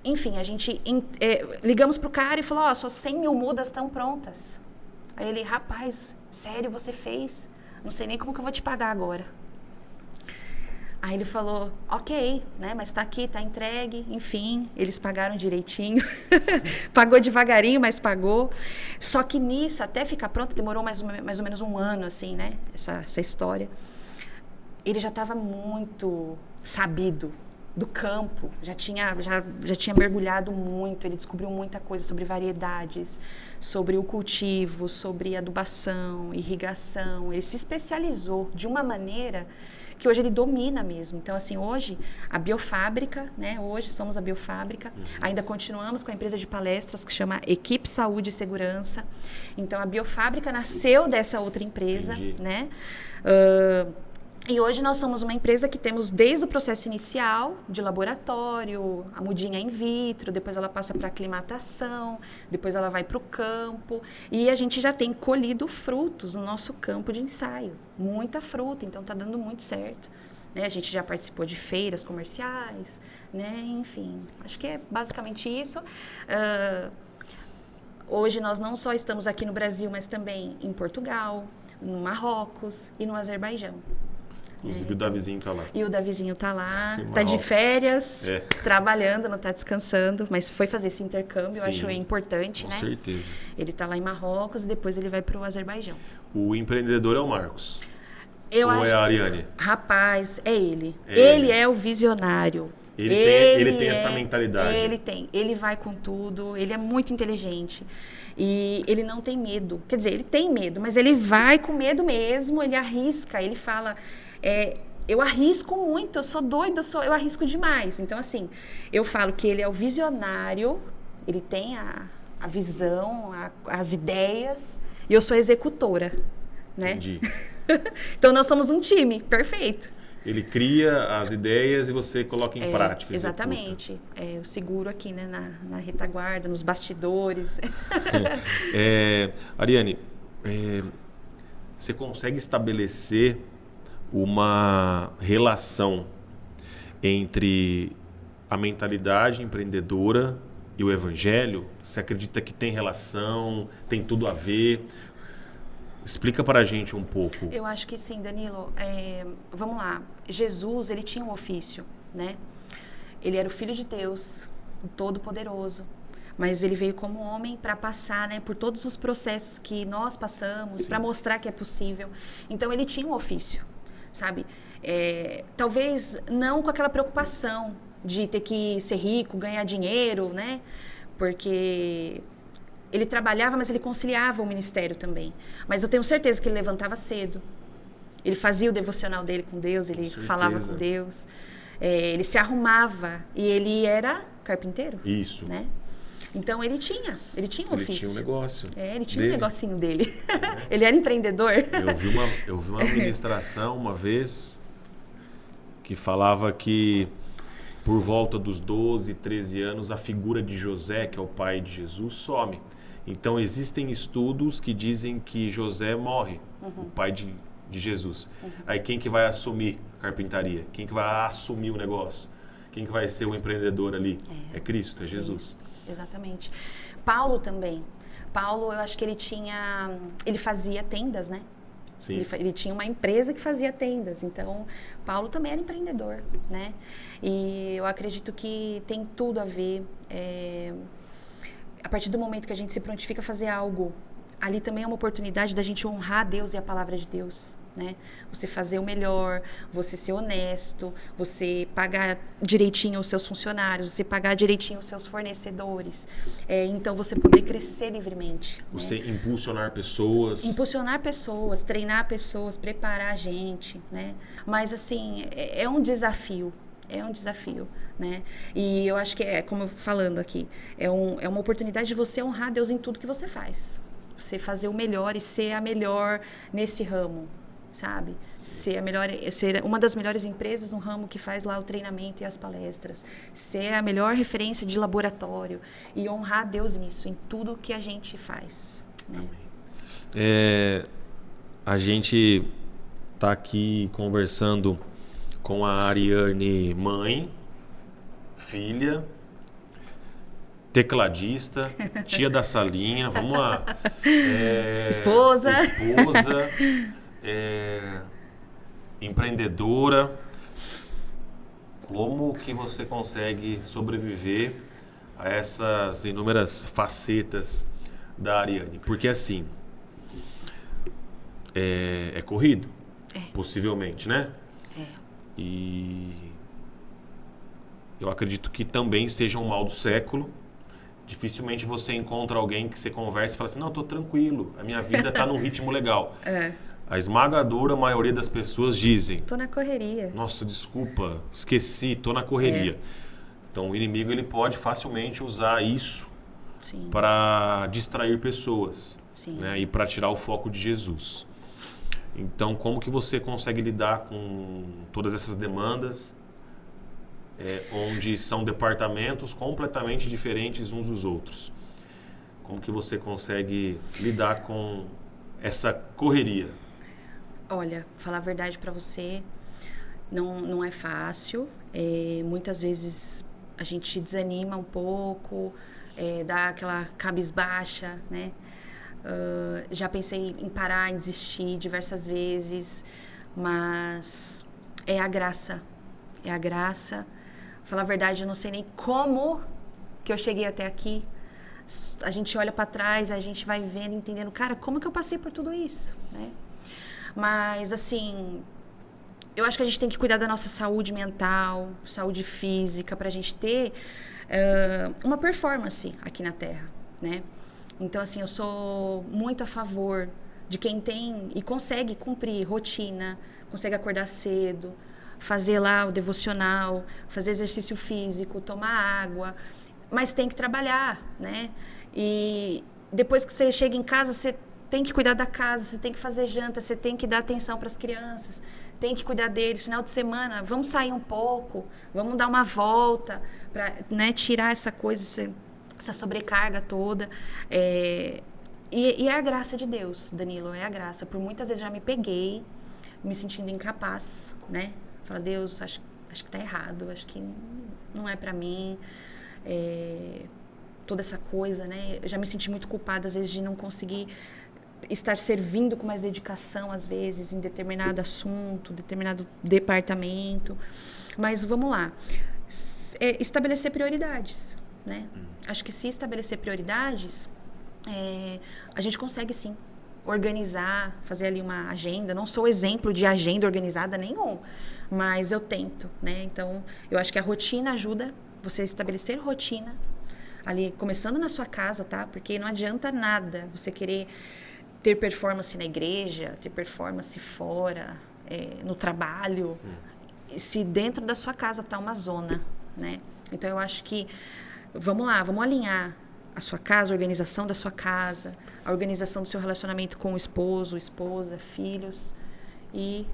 enfim, a gente ligamos pro cara e falou, suas 100 mil mudas estão prontas. Aí ele, rapaz, sério, você fez? Não sei nem como que eu vou te pagar agora. Aí ele falou, ok, né, mas tá aqui, tá entregue, enfim, eles pagaram direitinho. Pagou devagarinho, mas pagou. Só que nisso, até ficar pronto, demorou mais ou menos um ano, assim, né, essa história. Ele já estava muito sabido do campo, já tinha mergulhado muito, ele descobriu muita coisa sobre variedades, sobre o cultivo, sobre adubação, irrigação. Ele se especializou de uma maneira que hoje ele domina mesmo. Então, assim, hoje a Biofábrica, né? Hoje somos a Biofábrica, ainda continuamos com a empresa de palestras que chama Equipe Saúde e Segurança. Então, a Biofábrica nasceu dessa outra empresa, né? E hoje nós somos uma empresa que temos desde o processo inicial de laboratório, a mudinha in vitro, depois ela passa para aclimatação, depois ela vai para o campo e a gente já tem colhido frutos no nosso campo de ensaio, muita fruta, então está dando muito certo. Né? A gente já participou de feiras comerciais, né? Enfim, acho que é basicamente isso. Hoje nós não só estamos aqui no Brasil, mas também em Portugal, no Marrocos e no Azerbaijão. Inclusive o Davizinho tá lá. E o Davizinho tá lá, tá de férias, trabalhando, não tá descansando, mas foi fazer esse intercâmbio, eu acho importante, né? Com certeza. Ele tá lá em Marrocos e depois ele vai pro Azerbaijão. O empreendedor é o Marcos? Ou é a Ariane? Rapaz, é ele. Ele é o visionário. Ele tem essa mentalidade. Ele tem. Ele vai com tudo, ele é muito inteligente. E ele não tem medo. Quer dizer, ele tem medo, mas ele vai com medo mesmo, ele arrisca, ele fala... eu arrisco muito, eu sou doido, eu arrisco demais. Então, assim, eu falo que ele é o visionário, ele tem a visão, as ideias, e eu sou a executora, né? Entendi. Então, nós somos um time, perfeito. Ele cria as ideias e você coloca em prática. Exatamente. Eu seguro aqui, né, na retaguarda, nos bastidores. Ariane, você consegue estabelecer uma relação entre a mentalidade empreendedora e o evangelho? Você acredita que tem relação, tem tudo a ver? Explica para a gente um pouco. Eu acho que sim, Danilo. Vamos lá. Jesus, ele tinha um ofício, né? Ele era o Filho de Deus, o Todo-Poderoso. Mas ele veio como homem para passar, né, por todos os processos que nós passamos, para mostrar que é possível. Então, ele tinha um ofício, sabe? Talvez não com aquela preocupação de ter que ser rico, ganhar dinheiro, né? Porque ele trabalhava, mas ele conciliava o ministério também. Mas eu tenho certeza que ele levantava cedo. Ele fazia o devocional dele com Deus, ele falava com Deus. Ele se arrumava e ele era carpinteiro. Isso. Né? Então, ele tinha um ofício. Ele tinha um negócio. Ele tinha um negocinho dele. Ele era empreendedor. Eu vi uma ministração uma vez que falava que por volta dos 12, 13 anos, a figura de José, que é o pai de Jesus, some. Então, existem estudos que dizem que José morre, o pai de Jesus. Aí, quem que vai assumir a carpintaria? Quem que vai assumir o negócio? Quem que vai ser o empreendedor ali? É Cristo, é Jesus. Cristo, exatamente. Paulo também. Paulo, eu acho que ele fazia tendas, né? Sim. Ele tinha uma empresa que fazia tendas, então Paulo também era empreendedor, né? E eu acredito que tem tudo a ver. A partir do momento que a gente se prontifica a fazer algo, ali também é uma oportunidade da gente honrar Deus e a palavra de Deus, né? Você fazer o melhor, você ser honesto, você pagar direitinho os seus funcionários, você pagar direitinho os seus fornecedores. Então, você poder crescer livremente. Você, né? Impulsionar pessoas, treinar pessoas, preparar a gente, né? Mas, assim, é um desafio. Né? E eu acho que como eu falando aqui, é uma oportunidade de você honrar Deus em tudo que você faz. Você fazer o melhor e ser a melhor nesse ramo, sabe? Ser uma das melhores empresas no ramo que faz lá o treinamento e as palestras. Ser a melhor referência de laboratório e honrar Deus nisso, em tudo que a gente faz. Né? A gente está aqui conversando com a Ariane, mãe, filha, tecladista, tia da salinha, vamos lá. Esposa, empreendedora. Como que você consegue sobreviver a essas inúmeras facetas da Ariane? Porque assim, é corrido, possivelmente, né? E eu acredito que também seja um mal do século. Dificilmente você encontra alguém que você conversa e fala assim, não, estou tranquilo, a minha vida está num ritmo legal. A esmagadora maioria das pessoas dizem, estou na correria. Nossa, desculpa, esqueci, estou na correria. Então o inimigo ele pode facilmente usar isso para distrair pessoas, né, e para tirar o foco de Jesus. Então, como que você consegue lidar com todas essas demandas, onde são departamentos completamente diferentes uns dos outros? Como que você consegue lidar com essa correria? Olha, falar a verdade para você, não é fácil. Muitas vezes a gente desanima um pouco, dá aquela cabisbaixa, né? Já pensei em parar, em desistir diversas vezes, mas é a graça. Falar a verdade, eu não sei nem como que eu cheguei até aqui. A gente olha para trás, a gente vai vendo, entendendo, cara, como que eu passei por tudo isso, né? Mas, assim, eu acho que a gente tem que cuidar da nossa saúde mental, saúde física, para a gente ter uma performance aqui na Terra, né? Então, assim, eu sou muito a favor de quem tem e consegue cumprir rotina, consegue acordar cedo, fazer lá o devocional, fazer exercício físico, tomar água, mas tem que trabalhar, né? E depois que você chega em casa, você tem que cuidar da casa, você tem que fazer janta, você tem que dar atenção para as crianças, tem que cuidar deles. Final de semana, vamos sair um pouco, vamos dar uma volta para, né, tirar essa coisa, essa sobrecarga toda. E é a graça de Deus, Danilo, é a graça. Por muitas vezes já me peguei me sentindo incapaz, né? Falar, Deus, acho que tá errado, acho que não é para mim. Toda essa coisa, né? Eu já me senti muito culpada, às vezes, de não conseguir estar servindo com mais dedicação, às vezes, em determinado assunto, determinado departamento. Mas vamos lá. estabelecer prioridades, né? Acho que se estabelecer prioridades, a gente consegue sim organizar, fazer ali uma agenda. Não sou exemplo de agenda organizada nenhum, mas eu tento, né? Então, eu acho que a rotina ajuda você a estabelecer rotina ali, começando na sua casa, tá? Porque não adianta nada você querer ter performance na igreja, ter performance fora, no trabalho, se dentro da sua casa tá uma zona, né? Então, eu acho que, vamos lá, vamos alinhar a sua casa, a organização da sua casa, a organização do seu relacionamento com o esposo, esposa, filhos, e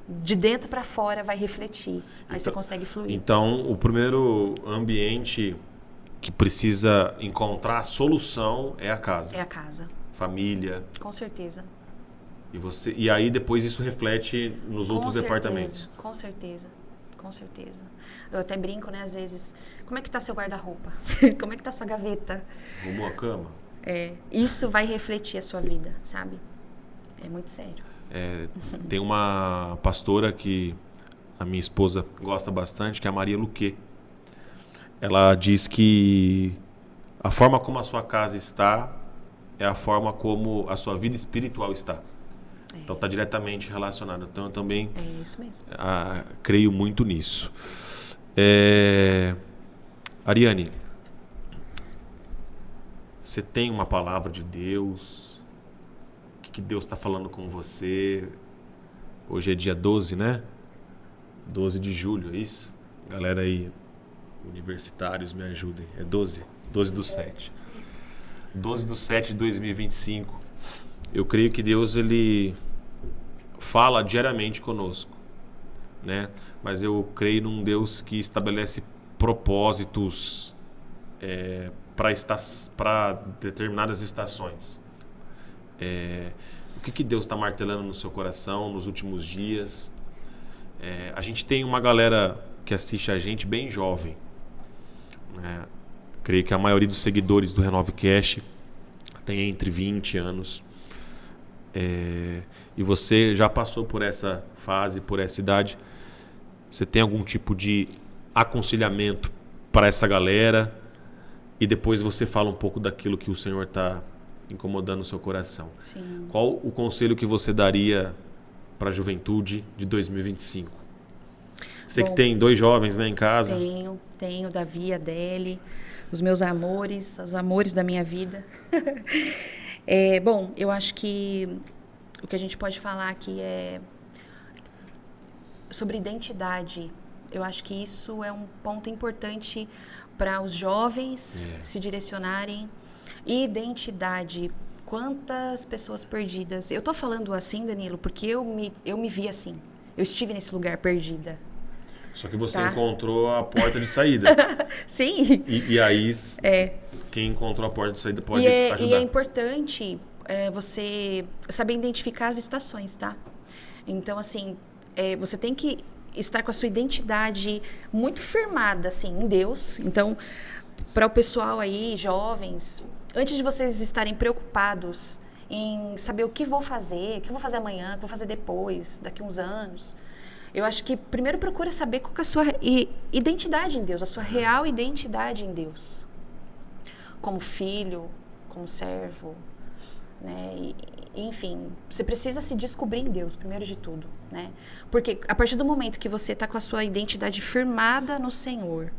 de dentro para fora vai refletir. Aí você consegue fluir. Então, o primeiro ambiente que precisa encontrar a solução é a casa. É a casa. Família. Com certeza. E aí depois isso reflete nos outros departamentos. Com certeza. Com certeza. Eu até brinco, né, às vezes, como é que tá seu guarda-roupa? Como é que tá sua gaveta? Arrumou a cama? Isso vai refletir a sua vida, sabe? É muito sério. Tem uma pastora que a minha esposa gosta bastante, que é a Maria Luque. Ela diz que a forma como a sua casa está é a forma como a sua vida espiritual está. Então está diretamente relacionado. Então eu também isso mesmo. Creio muito nisso. Ariane, você tem uma palavra de Deus? O que Deus está falando com você? Hoje é dia 12, né? 12 de julho, é isso? Galera aí, universitários, me ajudem. É 12? 12/7. 12/7 de 2025. Eu creio que Deus, ele fala diariamente conosco, né? Mas eu creio num Deus que estabelece propósitos para determinadas estações. O que Deus está martelando no seu coração nos últimos dias? A gente tem uma galera que assiste a gente bem jovem, né? Creio que a maioria dos seguidores do Renovecast tem entre 20 anos. E você já passou por essa fase, por essa idade. Você tem algum tipo de aconselhamento para essa galera? E depois você fala um pouco daquilo que o Senhor está incomodando o seu coração. Sim. Qual o conselho que você daria para a juventude de 2025? Você que tem 2 jovens, né, em casa. Tenho Davi, Adele, os meus amores, os amores da minha vida. Bom, eu acho que o que a gente pode falar aqui é sobre identidade. Eu acho que isso é um ponto importante para os jovens se direcionarem. Identidade. Quantas pessoas perdidas. Eu tô falando assim, Danilo, porque eu me vi assim. Eu estive nesse lugar perdida. Só que você encontrou a porta de saída. Sim. E aí, quem encontrou a porta de saída pode ajudar. E é importante você saber identificar as estações, tá? Então, assim, você tem que estar com a sua identidade muito firmada, assim, em Deus. Então, para o pessoal aí, jovens, antes de vocês estarem preocupados em saber o que vou fazer amanhã, o que vou fazer depois, daqui uns anos, eu acho que primeiro procura saber qual que é a sua identidade em Deus, a sua real identidade em Deus. Como filho, como servo, né? Enfim, você precisa se descobrir em Deus, primeiro de tudo, né? Porque a partir do momento que você está com a sua identidade firmada no Senhor,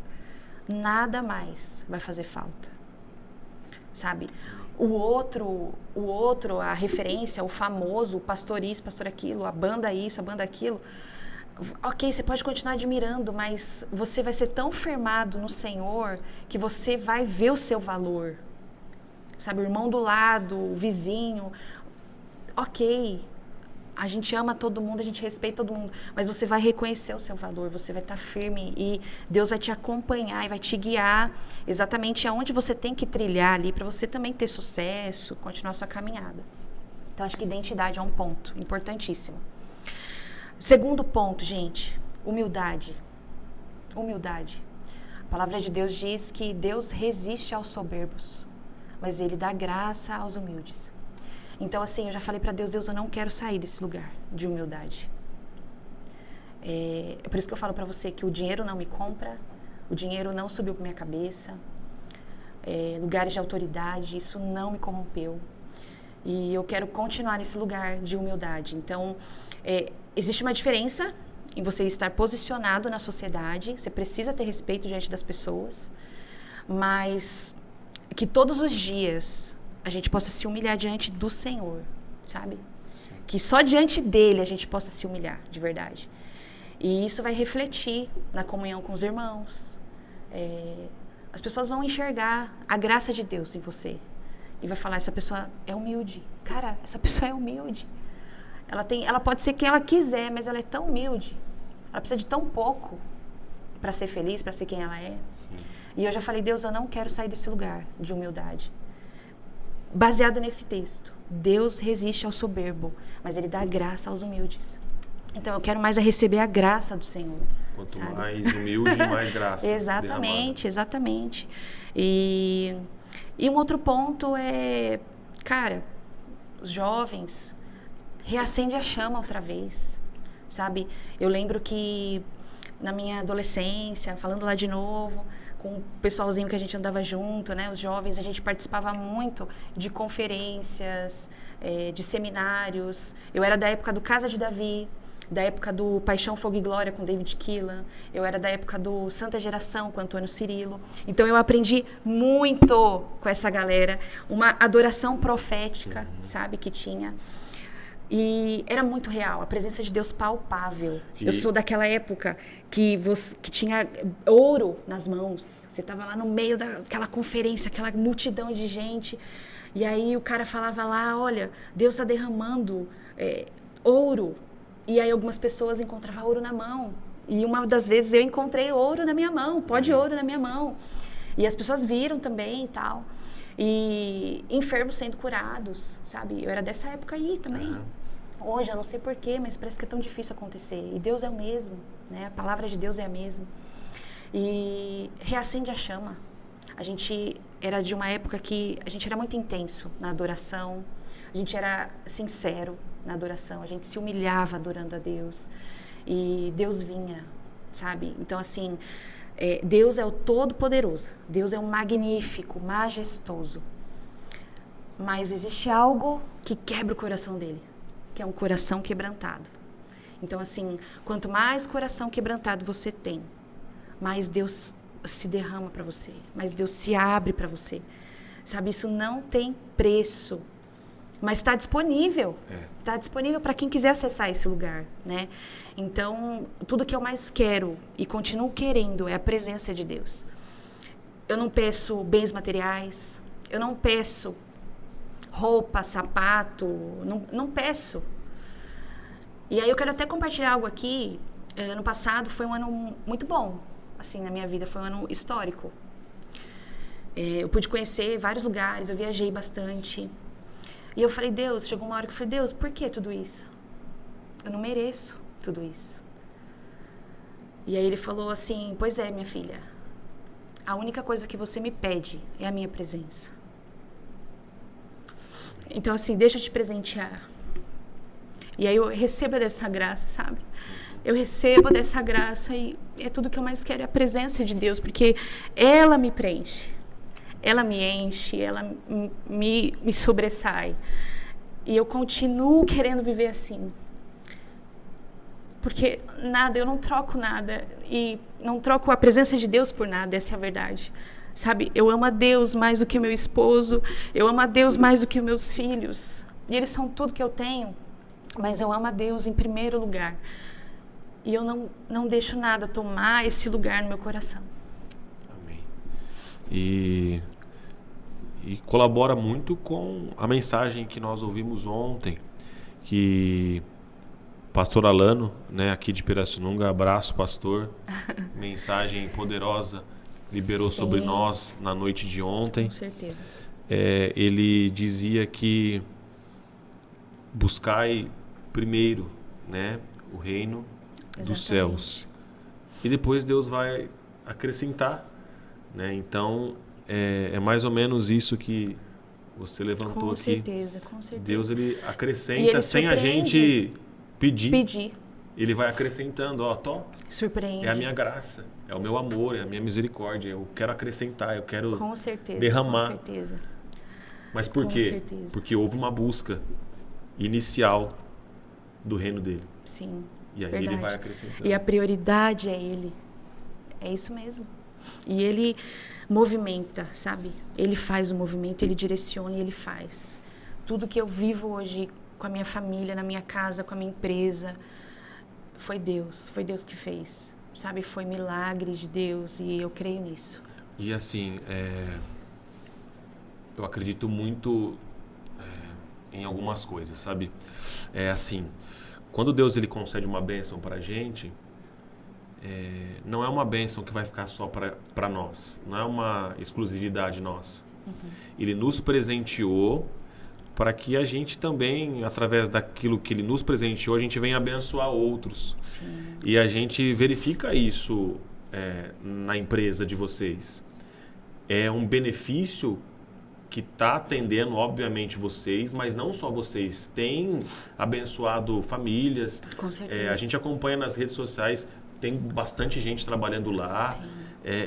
nada mais vai fazer falta, sabe? O outro, a referência, o famoso, o pastor isso, pastor aquilo, a banda isso, a banda aquilo. Ok, você pode continuar admirando, mas você vai ser tão firmado no Senhor que você vai ver o seu valor. Sabe, o irmão do lado, o vizinho. Ok, a gente ama todo mundo, a gente respeita todo mundo, mas você vai reconhecer o seu valor, você vai estar firme e Deus vai te acompanhar e vai te guiar exatamente aonde você tem que trilhar ali para você também ter sucesso, continuar sua caminhada. Então, acho que identidade é um ponto importantíssimo. Segundo ponto, gente, humildade. Humildade. A palavra de Deus diz que Deus resiste aos soberbos, mas Ele dá graça aos humildes. Então, assim, eu já falei para Deus, eu não quero sair desse lugar de humildade. É por isso que eu falo para você que o dinheiro não me compra, O dinheiro não subiu para minha cabeça. Lugares de autoridade, isso não me corrompeu. E eu quero continuar nesse lugar de humildade. Então, existe uma diferença em você estar posicionado na sociedade. Você precisa ter respeito diante das pessoas. Mas que todos os dias a gente possa se humilhar diante do Senhor, sabe? Sim. Que só diante dele a gente possa se humilhar, de verdade. E isso vai refletir na comunhão com os irmãos. As pessoas vão enxergar a graça de Deus em você. E vai falar, essa pessoa é humilde. Cara, essa pessoa é humilde. Ela pode ser quem ela quiser, mas ela é tão humilde. Ela precisa de tão pouco para ser feliz, para ser quem ela é. E eu já falei, Deus, eu não quero sair desse lugar de humildade. Baseado nesse texto. Deus resiste ao soberbo, mas Ele dá graça aos humildes. Então, eu quero mais receber a graça do Senhor. Quanto sabe? mais humilde, mais graça. Exatamente, exatamente. E um outro ponto é, cara, os jovens, reacende a chama outra vez, sabe? Eu lembro que na minha adolescência, falando lá de novo, com o pessoalzinho que a gente andava junto, né, os jovens, a gente participava muito de conferências, de seminários. Eu era da época do Casa de Davi, da época do Paixão, Fogo e Glória com David Keelan. Eu era da época do Santa Geração com Antônio Cirilo. Então eu aprendi muito com essa galera, uma adoração profética, sabe, que tinha. E era muito real, a presença de Deus palpável. Eu sou daquela época que tinha ouro nas mãos. Você estava lá no meio daquela conferência, aquela multidão de gente. E aí o cara falava lá, olha, Deus está derramando ouro. E aí algumas pessoas encontravam ouro na mão. E uma das vezes eu encontrei ouro na minha mão, pó de ouro na minha mão. E as pessoas viram também e tal. E enfermos sendo curados, sabe? Eu era dessa época aí também. Hoje eu não sei porquê, mas parece que é tão difícil acontecer. E Deus é o mesmo, né? A palavra de Deus é a mesma. E reacende a chama. A gente era de uma época que a gente era muito intenso na adoração. A gente era sincero na adoração. A gente se humilhava adorando a Deus. E Deus vinha, sabe? Então, assim, Deus é o Todo-Poderoso. Deus é o magnífico, majestoso. Mas existe algo que quebra o coração dele, que é um coração quebrantado. Então, assim, quanto mais coração quebrantado você tem, mais Deus se derrama para você, mais Deus se abre para você. Sabe, isso não tem preço, mas está disponível. Está disponível para quem quiser acessar esse lugar, né? Então, tudo que eu mais quero e continuo querendo é a presença de Deus. Eu não peço bens materiais, eu não peço roupa, sapato, não peço. E aí eu quero até compartilhar algo aqui. Ano passado foi um ano muito bom, assim, na minha vida, foi um ano histórico. Eu pude conhecer vários lugares, eu viajei bastante. E eu falei, Deus, chegou uma hora que eu falei, Deus, por que tudo isso? Eu não mereço tudo isso. E aí ele falou assim, pois é, minha filha, a única coisa que você me pede é a minha presença. Então, assim, deixa eu te presentear. E aí eu recebo dessa graça, sabe? Eu recebo dessa graça e é tudo que eu mais quero, é a presença de Deus, porque ela me preenche, ela me enche, ela me sobressai. E eu continuo querendo viver assim. Porque nada, eu não troco nada. E não troco a presença de Deus por nada, essa é a verdade. Sabe, eu amo a Deus mais do que o meu esposo, eu amo a Deus mais do que os meus filhos. E eles são tudo que eu tenho, mas eu amo a Deus em primeiro lugar. E eu não deixo nada tomar esse lugar no meu coração. Amém. E colabora muito com a mensagem que nós ouvimos ontem, que pastor Alano, né, aqui de Pirassununga, abraço pastor, mensagem poderosa, liberou Sim. sobre nós na noite de ontem. Com certeza. Ele dizia que buscai primeiro, né, o reino dos céus. E depois Deus vai acrescentar, né? Então, é mais ou menos isso que você levantou aqui. Com certeza. Deus, ele acrescenta ele sem a gente pedir. ele vai acrescentando, ó, Surpreende. é a minha graça, é o meu amor, é a minha misericórdia, eu quero acrescentar, eu quero Com certeza, derramar. com certeza. Mas por Com quê? certeza. Porque houve uma busca inicial do reino dele. Sim, E aí verdade. ele vai acrescentando. E a prioridade é ele. É isso mesmo. E ele movimenta, sabe? Ele faz o movimento, ele direciona e ele faz. Tudo que eu vivo hoje com a minha família, na minha casa, com a minha empresa, foi Deus que fez, sabe? Foi milagre de Deus e eu creio nisso. E assim, eu acredito muito em algumas coisas, sabe? É assim, quando Deus ele concede uma bênção pra gente, não é uma bênção que vai ficar só para nós, não é uma exclusividade nossa. Ele nos presenteou para que a gente também, através daquilo que ele nos presenteou, a gente venha abençoar outros. Sim. E a gente verifica isso na empresa de vocês. É um benefício que está atendendo, obviamente, vocês, mas não só vocês. Tem abençoado famílias. Com certeza. A gente acompanha nas redes sociais, tem bastante gente trabalhando lá.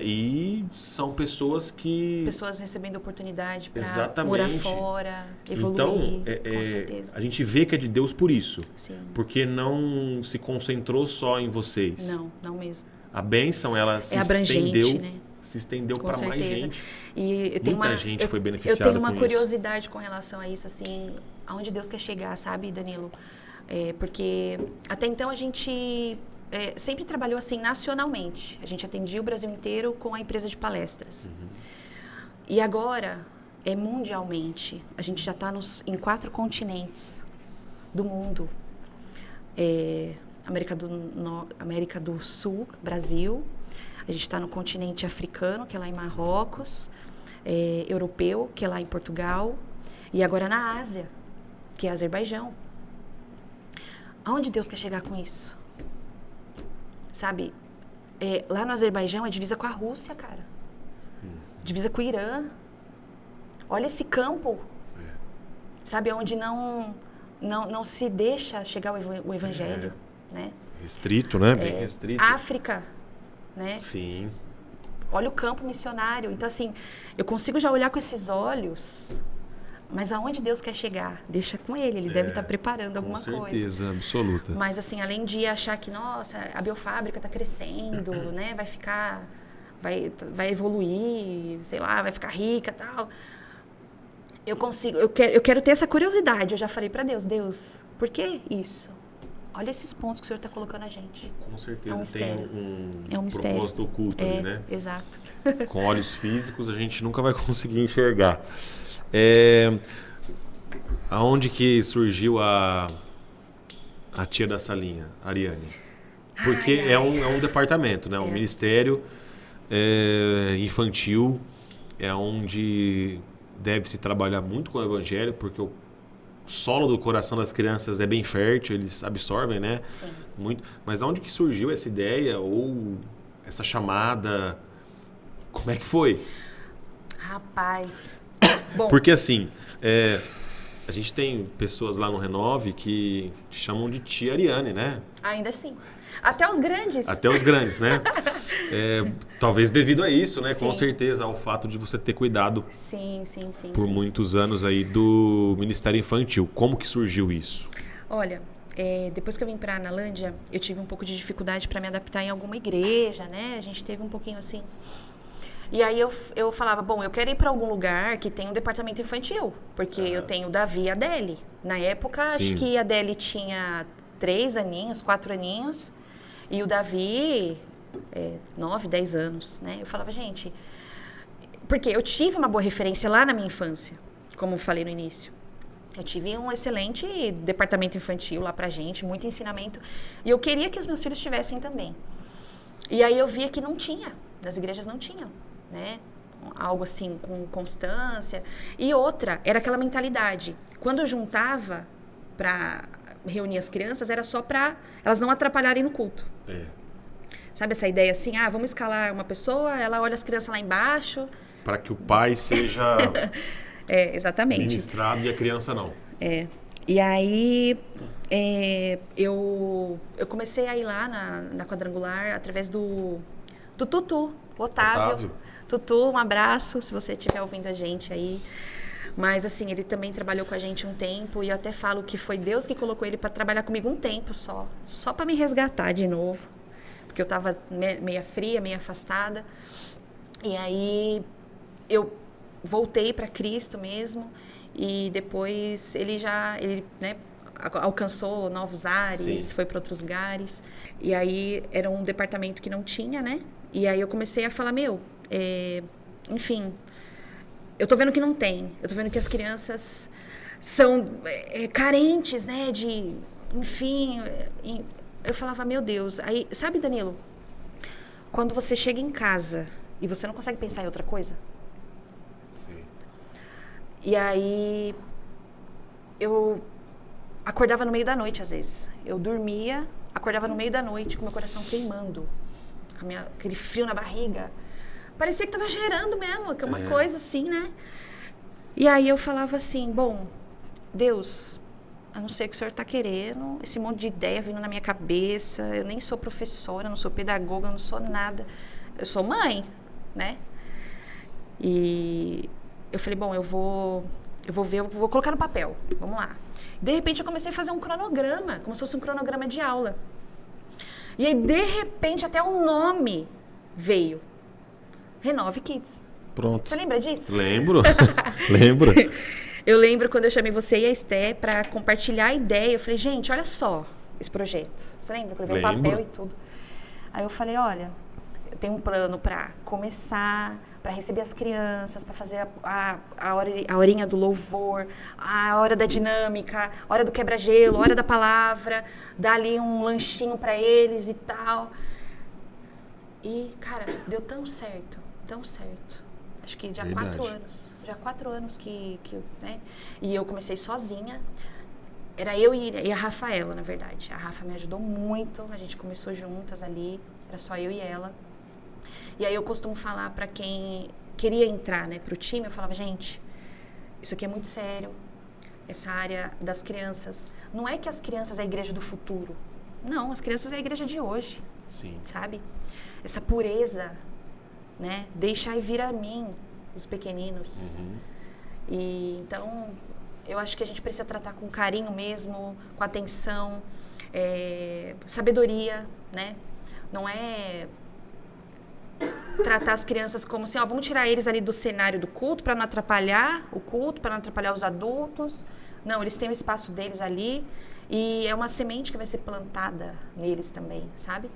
E são pessoas que... Pessoas recebendo oportunidade para Exatamente. morar fora, evoluir, então, com certeza. a gente vê que é de Deus por isso. Sim. Porque não se concentrou só em vocês. Não mesmo. A bênção, ela se abrangente, estendeu, né? se estendeu Com para mais certeza. gente. E eu tenho Muita gente foi eu beneficiada tenho uma com curiosidade com relação a isso, assim, aonde Deus quer chegar, sabe, Danilo? Porque até então a gente sempre trabalhou assim nacionalmente. A gente atendia o Brasil inteiro com a empresa de palestras. E agora é mundialmente. A gente já está em 4 continentes do mundo. América do Sul, Brasil. A gente está no continente africano, que é lá em Marrocos. Europeu, que é lá em Portugal. E agora na Ásia, que é Azerbaijão. Aonde Deus quer chegar com isso? Sabe? Lá no Azerbaijão é divisa com a Rússia, cara. Divisa com o Irã. Olha esse campo. Sabe? Onde não se deixa chegar o evangelho. Né? Restrito, né? Bem restrito. África. Né? Sim. Olha o campo missionário. Então, assim, eu consigo já olhar com esses olhos, mas aonde Deus quer chegar? Deixa com Ele deve estar preparando alguma coisa. Com certeza, absoluta. Mas, assim, além de achar que, nossa, a biofábrica está crescendo, né? Vai evoluir, sei lá, vai ficar rica e tal. Eu quero ter essa curiosidade. Eu já falei para Deus, por que isso? Olha esses pontos que o Senhor está colocando a gente. Com certeza É um mistério. Propósito oculto ali, né? Exato. Com olhos físicos a gente nunca vai conseguir enxergar. Aonde que surgiu a tia da salinha, Ariane? Porque é um departamento, né? Um ministério infantil, é onde deve-se trabalhar muito com o evangelho, porque o solo do coração das crianças é bem fértil, eles absorvem, né? Sim. Muito. Mas aonde que surgiu essa ideia ou essa chamada? Como é que foi? Rapaz. Bom, Porque assim, a gente tem pessoas lá no Renove que te chamam de tia Ariane, né? ainda assim. Até os grandes. Até os grandes, né? Talvez devido a isso, né? Sim. Com certeza, ao fato de você ter cuidado Sim. por muitos anos aí do Ministério Infantil. Como que surgiu isso? Olha, depois que eu vim para a Analândia, eu tive um pouco de dificuldade para me adaptar em alguma igreja, né? A gente teve um pouquinho assim. E aí eu falava, bom, eu quero ir para algum lugar que tenha um departamento infantil, porque eu tenho o Davi e a Adele. Na época, acho que a Adele tinha 3 aninhos, 4 aninhos, e o Davi 9, 10 anos, né? Eu falava, gente, porque eu tive uma boa referência lá na minha infância, como eu falei no início. Eu tive um excelente departamento infantil lá pra gente, muito ensinamento, e eu queria que os meus filhos tivessem também. E aí eu via que não tinha, nas igrejas não tinham, né? Algo assim, com constância. E outra, era aquela mentalidade. Quando eu juntava para reunir as crianças, era só para elas não atrapalharem no culto. Sabe essa ideia assim, vamos escalar uma pessoa, ela olha as crianças lá embaixo. Para que o pai seja Exatamente. ministrado e a criança não. E aí eu comecei a ir lá na quadrangular através do Tutu, o Otávio. Tutu, um abraço, se você estiver ouvindo a gente aí. Mas, assim, ele também trabalhou com a gente um tempo e eu até falo que foi Deus que colocou ele para trabalhar comigo um tempo só para me resgatar de novo. Porque eu estava meia fria, meia afastada. E aí eu voltei para Cristo mesmo e depois ele né, alcançou novos ares, Sim. Foi para outros lugares. E aí era um departamento que não tinha, né? E aí eu comecei a falar, enfim, eu tô vendo que não tem. Eu tô vendo que as crianças são carentes, né? Enfim, eu falava, meu Deus. Aí, sabe, Danilo, quando você chega em casa e você não consegue pensar em outra coisa? Sim. E aí eu acordava no meio da noite, às vezes. Eu dormia, acordava no meio da noite com meu coração queimando, com aquele frio na barriga. Parecia que estava gerando mesmo, que é uma coisa assim, né? E aí eu falava assim, bom, Deus, eu não sei o que o senhor está querendo, esse monte de ideia vindo na minha cabeça, eu nem sou professora, não sou pedagoga, eu não sou nada, eu sou mãe, né? E eu falei, bom, eu vou colocar no papel, vamos lá. De repente eu comecei a fazer um cronograma, como se fosse um cronograma de aula. E aí, de repente, até o nome veio. Renove Kids. Pronto. Você lembra disso? Lembro. Lembro. Eu lembro quando eu chamei você e a Esté para compartilhar a ideia. Eu falei, gente, olha só esse projeto. Você lembra? Eu levei o papel e tudo. Aí eu falei, olha, eu tenho um plano para começar, para receber as crianças, para fazer a horinha do louvor, a hora da dinâmica, a hora do quebra-gelo, a hora da palavra, dar ali um lanchinho para eles e tal. E, cara, deu tão certo. Acho que já há 4 anos. Já há 4 anos que né? E eu comecei sozinha. Era eu e a Rafaela, na verdade. A Rafa me ajudou muito. A gente começou juntas ali. Era só eu e ela. E aí eu costumo falar para quem queria entrar, né, pro time, eu falava, gente, isso aqui é muito sério. Essa área das crianças. Não é que as crianças é a igreja do futuro. Não, as crianças é a igreja de hoje. Sim. Sabe? Essa pureza, né? Deixai vir a mim os pequeninos. Uhum. E então, eu acho que a gente precisa tratar com carinho mesmo, com atenção, sabedoria, né? Não é tratar as crianças como assim, vamos tirar eles ali do cenário do culto para não atrapalhar o culto, para não atrapalhar os adultos. Não, eles têm o espaço deles ali e é uma semente que vai ser plantada neles também, sabe?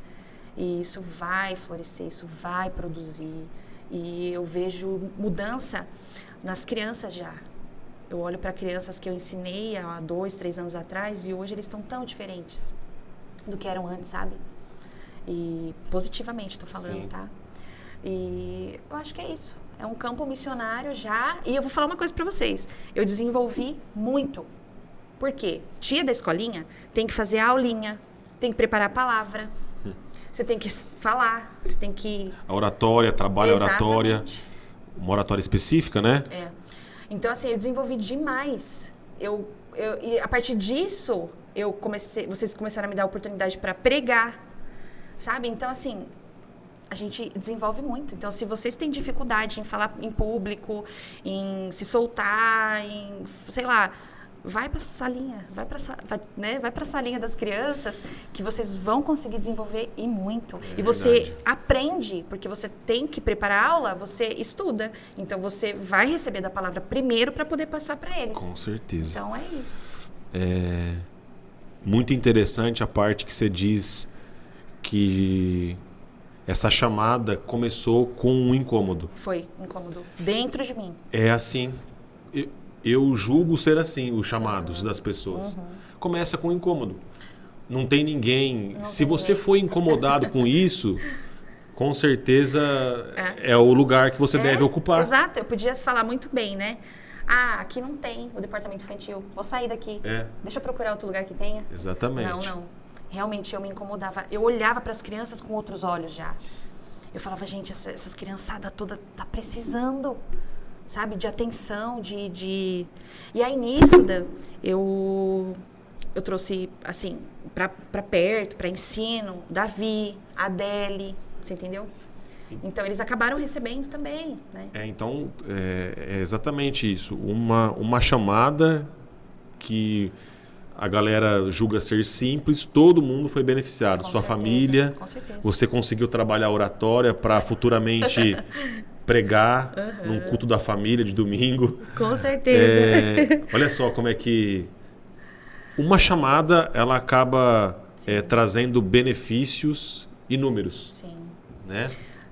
E isso vai florescer, isso vai produzir. E eu vejo mudança nas crianças já. Eu olho para crianças que eu ensinei há 2, 3 anos atrás e hoje eles estão tão diferentes do que eram antes, sabe? E positivamente estou falando, Sim. Tá? E eu acho que é isso. É um campo missionário já. E eu vou falar uma coisa para vocês. Eu desenvolvi muito. Por quê? Tia da escolinha tem que fazer a aulinha, tem que preparar a palavra. Você tem que falar, você tem que... A oratória, trabalho a oratória. Uma oratória específica, né? Então, assim, eu desenvolvi demais. E a partir disso, vocês começaram a me dar a oportunidade para pregar, sabe? Então, assim, a gente desenvolve muito. Então, se vocês têm dificuldade em falar em público, em se soltar, em, sei lá... Vai para a salinha, vai para a salinha das crianças que vocês vão conseguir desenvolver e muito. E você aprende, porque você tem que preparar a aula, você estuda. Então, você vai receber da palavra primeiro para poder passar para eles. Com certeza. Então, é isso. É muito interessante a parte que você diz que essa chamada começou com um incômodo. Foi incômodo. Dentro de mim. É assim... Eu julgo ser assim, os chamados das pessoas. Começa com incômodo. Não tem ninguém... Se você for incomodado com isso, com certeza é o lugar que você deve ocupar. Exato, eu podia falar muito bem, né? Aqui não tem o departamento infantil. Vou sair daqui. Deixa eu procurar outro lugar que tenha. Exatamente. Não. Realmente eu me incomodava. Eu olhava para as crianças com outros olhos já. Eu falava, gente, essas criançadas toda tá precisando. sabe? De atenção, E aí nisso, eu trouxe, assim, pra perto, pra ensino, Davi, Adele, você entendeu? Então, eles acabaram recebendo também, né? Então, é exatamente isso. Uma chamada que a galera julga ser simples, todo mundo foi beneficiado. Sua família, com certeza. Você conseguiu trabalhar a oratória para futuramente pregar num culto da família de domingo. Com certeza. Olha só como é que uma chamada ela acaba trazendo benefícios inúmeros. Sim. Né?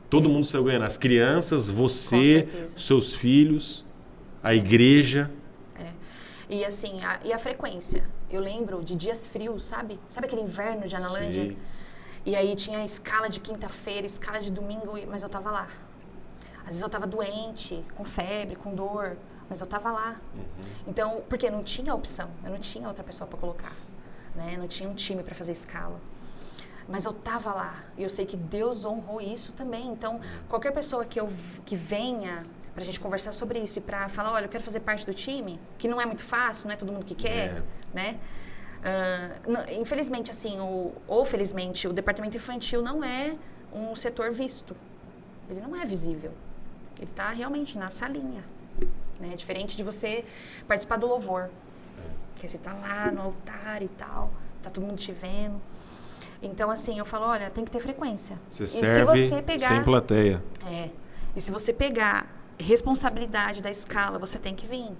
Todo mundo saiu ganhando. As crianças, você, seus filhos, a igreja. E assim, a frequência. Eu lembro de dias frios, sabe? Sabe aquele inverno de Analândia? Sim. E aí tinha a escala de quinta-feira, escala de domingo, mas eu tava lá. Às vezes eu tava doente, com febre, com dor, mas eu tava lá. Então, porque não tinha opção, eu não tinha outra pessoa para colocar, né? Não tinha um time para fazer escala. Mas eu tava lá, e eu sei que Deus honrou isso também. Então, qualquer pessoa que venha pra gente conversar sobre isso e pra falar, olha, eu quero fazer parte do time, que não é muito fácil, não é todo mundo que quer, né? Infelizmente, assim, ou felizmente, o departamento infantil não é um setor visto. Ele não é visível. Ele está realmente na salinha, né? Diferente de você participar do louvor, que você tá lá no altar e tal, tá todo mundo te vendo. Então, assim, eu falo, olha, tem que ter frequência. Você serve se você pegar, sem plateia. E se você pegar responsabilidade da escala, você tem que vir.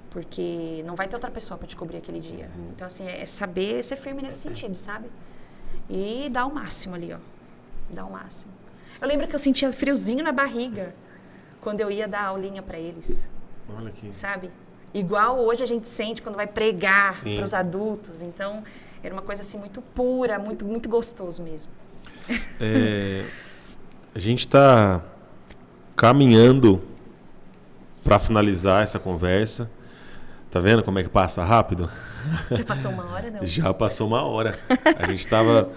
Porque não vai ter outra pessoa para te cobrir aquele dia. Então, assim, é saber ser firme nesse sentido, sabe? E dar o máximo ali, ó. Dar o máximo. Eu lembro que eu sentia friozinho na barriga quando eu ia dar aulinha para eles. Olha aqui. Sabe? Igual hoje a gente sente quando vai pregar Sim. para os adultos. Então, era uma coisa assim muito pura, muito, muito gostoso mesmo. A gente está caminhando para finalizar essa conversa. Tá vendo como é que passa rápido? Já passou uma hora, não? Já passou uma hora. A gente estava...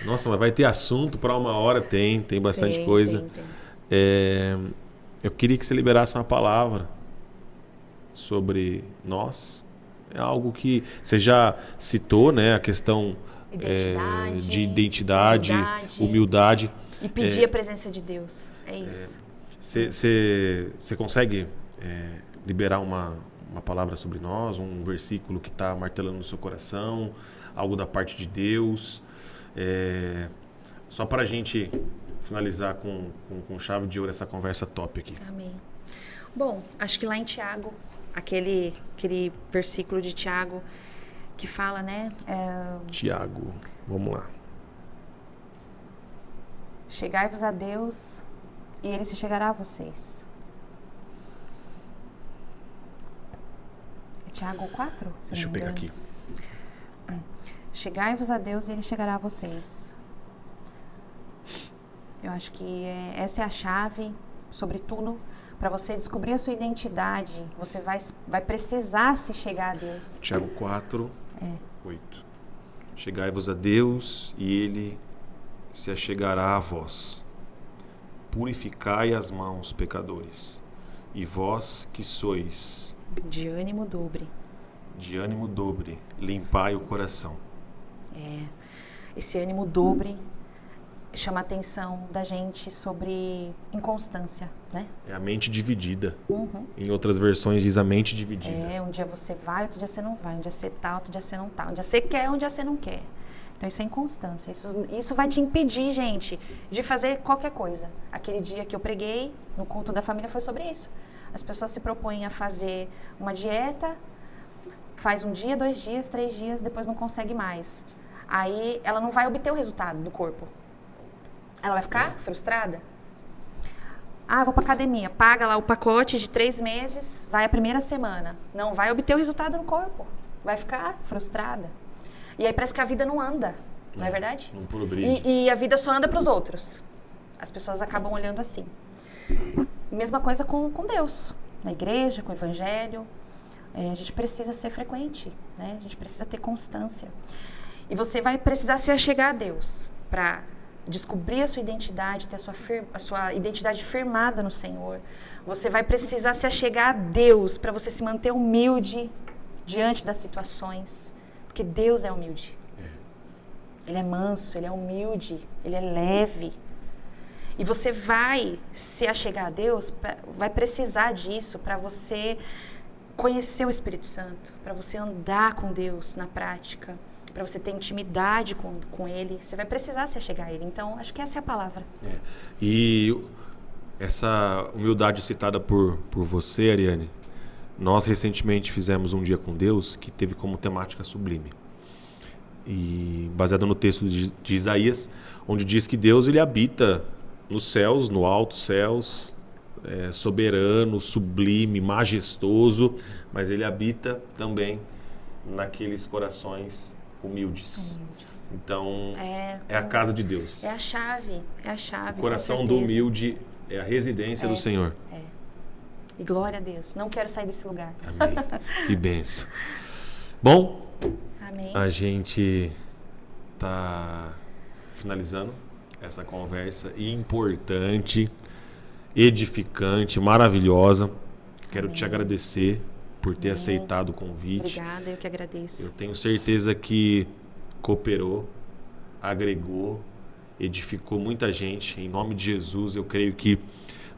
Nossa, mas vai ter assunto para uma hora? Tem bastante coisa. Tem. Eu queria que você liberasse uma palavra sobre nós. É algo que você já citou, né? A questão de identidade, humildade. E pedir a presença de Deus. É isso. Você consegue liberar uma palavra sobre nós? Um versículo que está martelando no seu coração? Algo da parte de Deus? Só para a gente finalizar com chave de ouro essa conversa top aqui. Amém. Bom, acho que lá em Tiago, aquele versículo de Tiago que fala, né? Tiago, vamos lá. Chegai-vos a Deus e Ele se chegará a vocês. É Tiago 4? Deixa eu pegar aqui. Chegai-vos a Deus e Ele chegará a vocês. Eu acho que essa é a chave, sobretudo, para você descobrir a sua identidade. Você vai precisar se chegar a Deus. Tiago 4, 8. Chegai-vos a Deus e Ele se achegará a vós. Purificai as mãos, pecadores, e vós que sois de ânimo dobre. De ânimo dobre, limpai o coração. Esse ânimo dobre chama a atenção da gente sobre inconstância, né? É a mente dividida. Em outras versões diz a mente dividida. Um dia você vai, outro dia você não vai. Um dia você tá, outro dia você não tá. Um dia você quer, um dia você não quer. Então isso é inconstância. Isso vai te impedir, gente, de fazer qualquer coisa. Aquele dia que eu preguei no culto da família foi sobre isso. As pessoas se propõem a fazer uma dieta, faz um dia, 2 dias, 3 dias, depois não consegue mais. Aí ela não vai obter o resultado do corpo. Ela vai ficar frustrada. Vou pra academia, paga lá o pacote de 3 meses, vai a primeira semana. Não vai obter o resultado no corpo. Vai ficar frustrada. E aí parece que a vida não anda, não é verdade? Não progride. E a vida só anda pros outros. As pessoas acabam olhando assim. Mesma coisa com Deus, na igreja, com o evangelho. A gente precisa ser frequente, né? A gente precisa ter constância. E você vai precisar se achegar a Deus para descobrir a sua identidade, ter a sua identidade firmada no Senhor, você vai precisar se achegar a Deus para você se manter humilde diante das situações. Porque Deus é humilde. Ele é manso, ele é humilde, ele é leve. E você vai se achegar a Deus, vai precisar disso para você conhecer o Espírito Santo, para você andar com Deus na prática, para você ter intimidade com Ele. Você vai precisar se achegar a Ele. Então, acho que essa é a palavra. E essa humildade citada por você, Ariane, nós recentemente fizemos um dia com Deus que teve como temática sublime. E baseado no texto de Isaías, onde diz que Deus ele habita nos céus, no alto céus, soberano, sublime, majestoso, mas ele habita também naqueles corações humildes. Então, é a casa de Deus. É a chave. O coração do humilde é a residência do Senhor. E glória a Deus. Não quero sair desse lugar. Amém. Que bênção. Bom, amém. A gente tá finalizando essa conversa importante, edificante, maravilhosa. Quero te agradecer por ter aceitado o convite. Obrigada, eu que agradeço. Eu tenho certeza que cooperou, agregou, edificou muita gente. Em nome de Jesus, eu creio que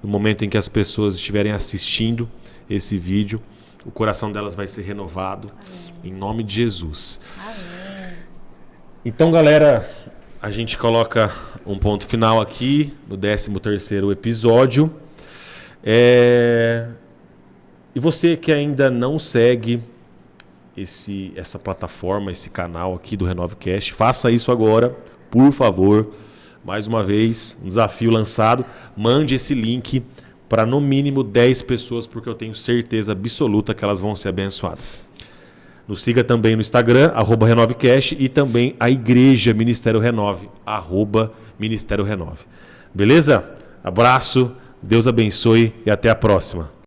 no momento em que as pessoas estiverem assistindo esse vídeo, o coração delas vai ser renovado. Amém. Em nome de Jesus. Amém. Então, galera, a gente coloca um ponto final aqui no 13º episódio. E você que ainda não segue essa plataforma, esse canal aqui do RenoveCast, faça isso agora, por favor. Mais uma vez, um desafio lançado. Mande esse link para no mínimo 10 pessoas, porque eu tenho certeza absoluta que elas vão ser abençoadas. Nos siga também no Instagram, @RenoveCast, e também a Igreja Ministério Renove, @Ministério Renove. Beleza? Abraço, Deus abençoe e até a próxima.